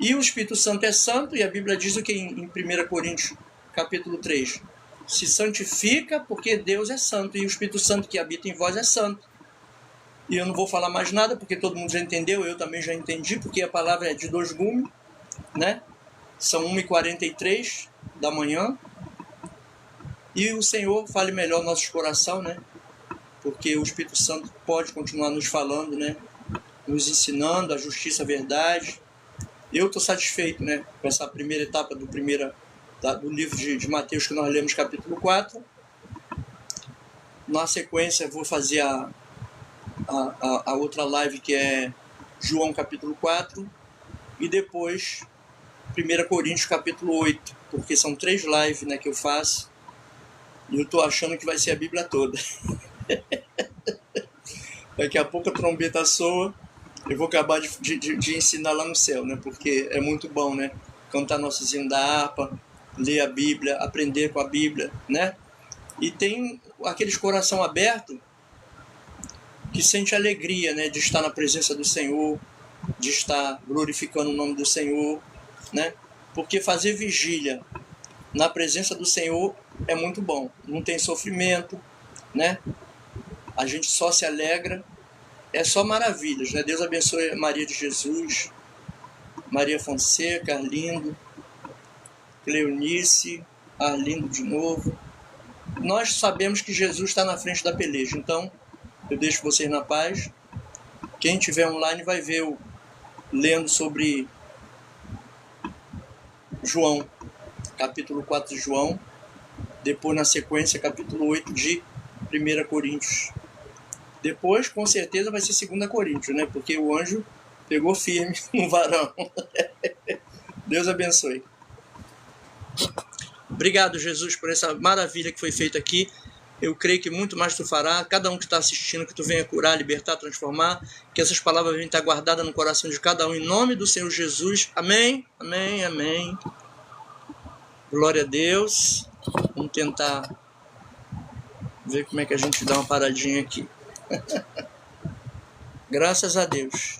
E o Espírito Santo é santo, e a Bíblia diz o que em 1 Coríntios, capítulo 3? Se santifica porque Deus é santo, e o Espírito Santo que habita em vós é santo. E eu não vou falar mais nada, porque todo mundo já entendeu, eu também já entendi, porque a palavra é de 2 gumes, né? São 1h43 da manhã, e o Senhor fale melhor nossos corações, né? Porque o Espírito Santo pode continuar nos falando, né? Nos ensinando a justiça, a verdade. Eu estou satisfeito, né, com essa primeira etapa do livro de Mateus que nós lemos, capítulo 4. Na sequência, vou fazer a outra live, que é João, capítulo 4. E depois, 1 Coríntios, capítulo 8. Porque são 3 lives, né, que eu faço. E eu estou achando que vai ser a Bíblia toda. Daqui a pouco a trombeta soa. Eu vou acabar de ensinar lá no céu, né? Porque é muito bom, né? Cantar nossos hinos da harpa, ler a Bíblia, aprender com a Bíblia, né? E tem aqueles coração aberto que sente alegria, né? De estar na presença do Senhor, de estar glorificando o nome do Senhor, né? Porque fazer vigília na presença do Senhor é muito bom. Não tem sofrimento, né? A gente só se alegra. É só maravilhas, né? Deus abençoe Maria de Jesus, Maria Fonseca, Arlindo, Cleonice, Arlindo de novo. Nós sabemos que Jesus está na frente da peleja, então eu deixo vocês na paz. Quem tiver online vai ver eu lendo sobre João, capítulo 4 de João, depois na sequência capítulo 8 de 1 Coríntios. Depois, com certeza, vai ser 2 Coríntios, né? Porque o anjo pegou firme no varão. Deus abençoe. Obrigado, Jesus, por essa maravilha que foi feita aqui. Eu creio que muito mais tu fará. Cada um que está assistindo, que tu venha curar, libertar, transformar. Que essas palavras venham estar guardadas no coração de cada um. Em nome do Senhor Jesus. Amém, amém, amém. Glória a Deus. Vamos tentar ver como é que a gente dá uma paradinha aqui. Graças a Deus.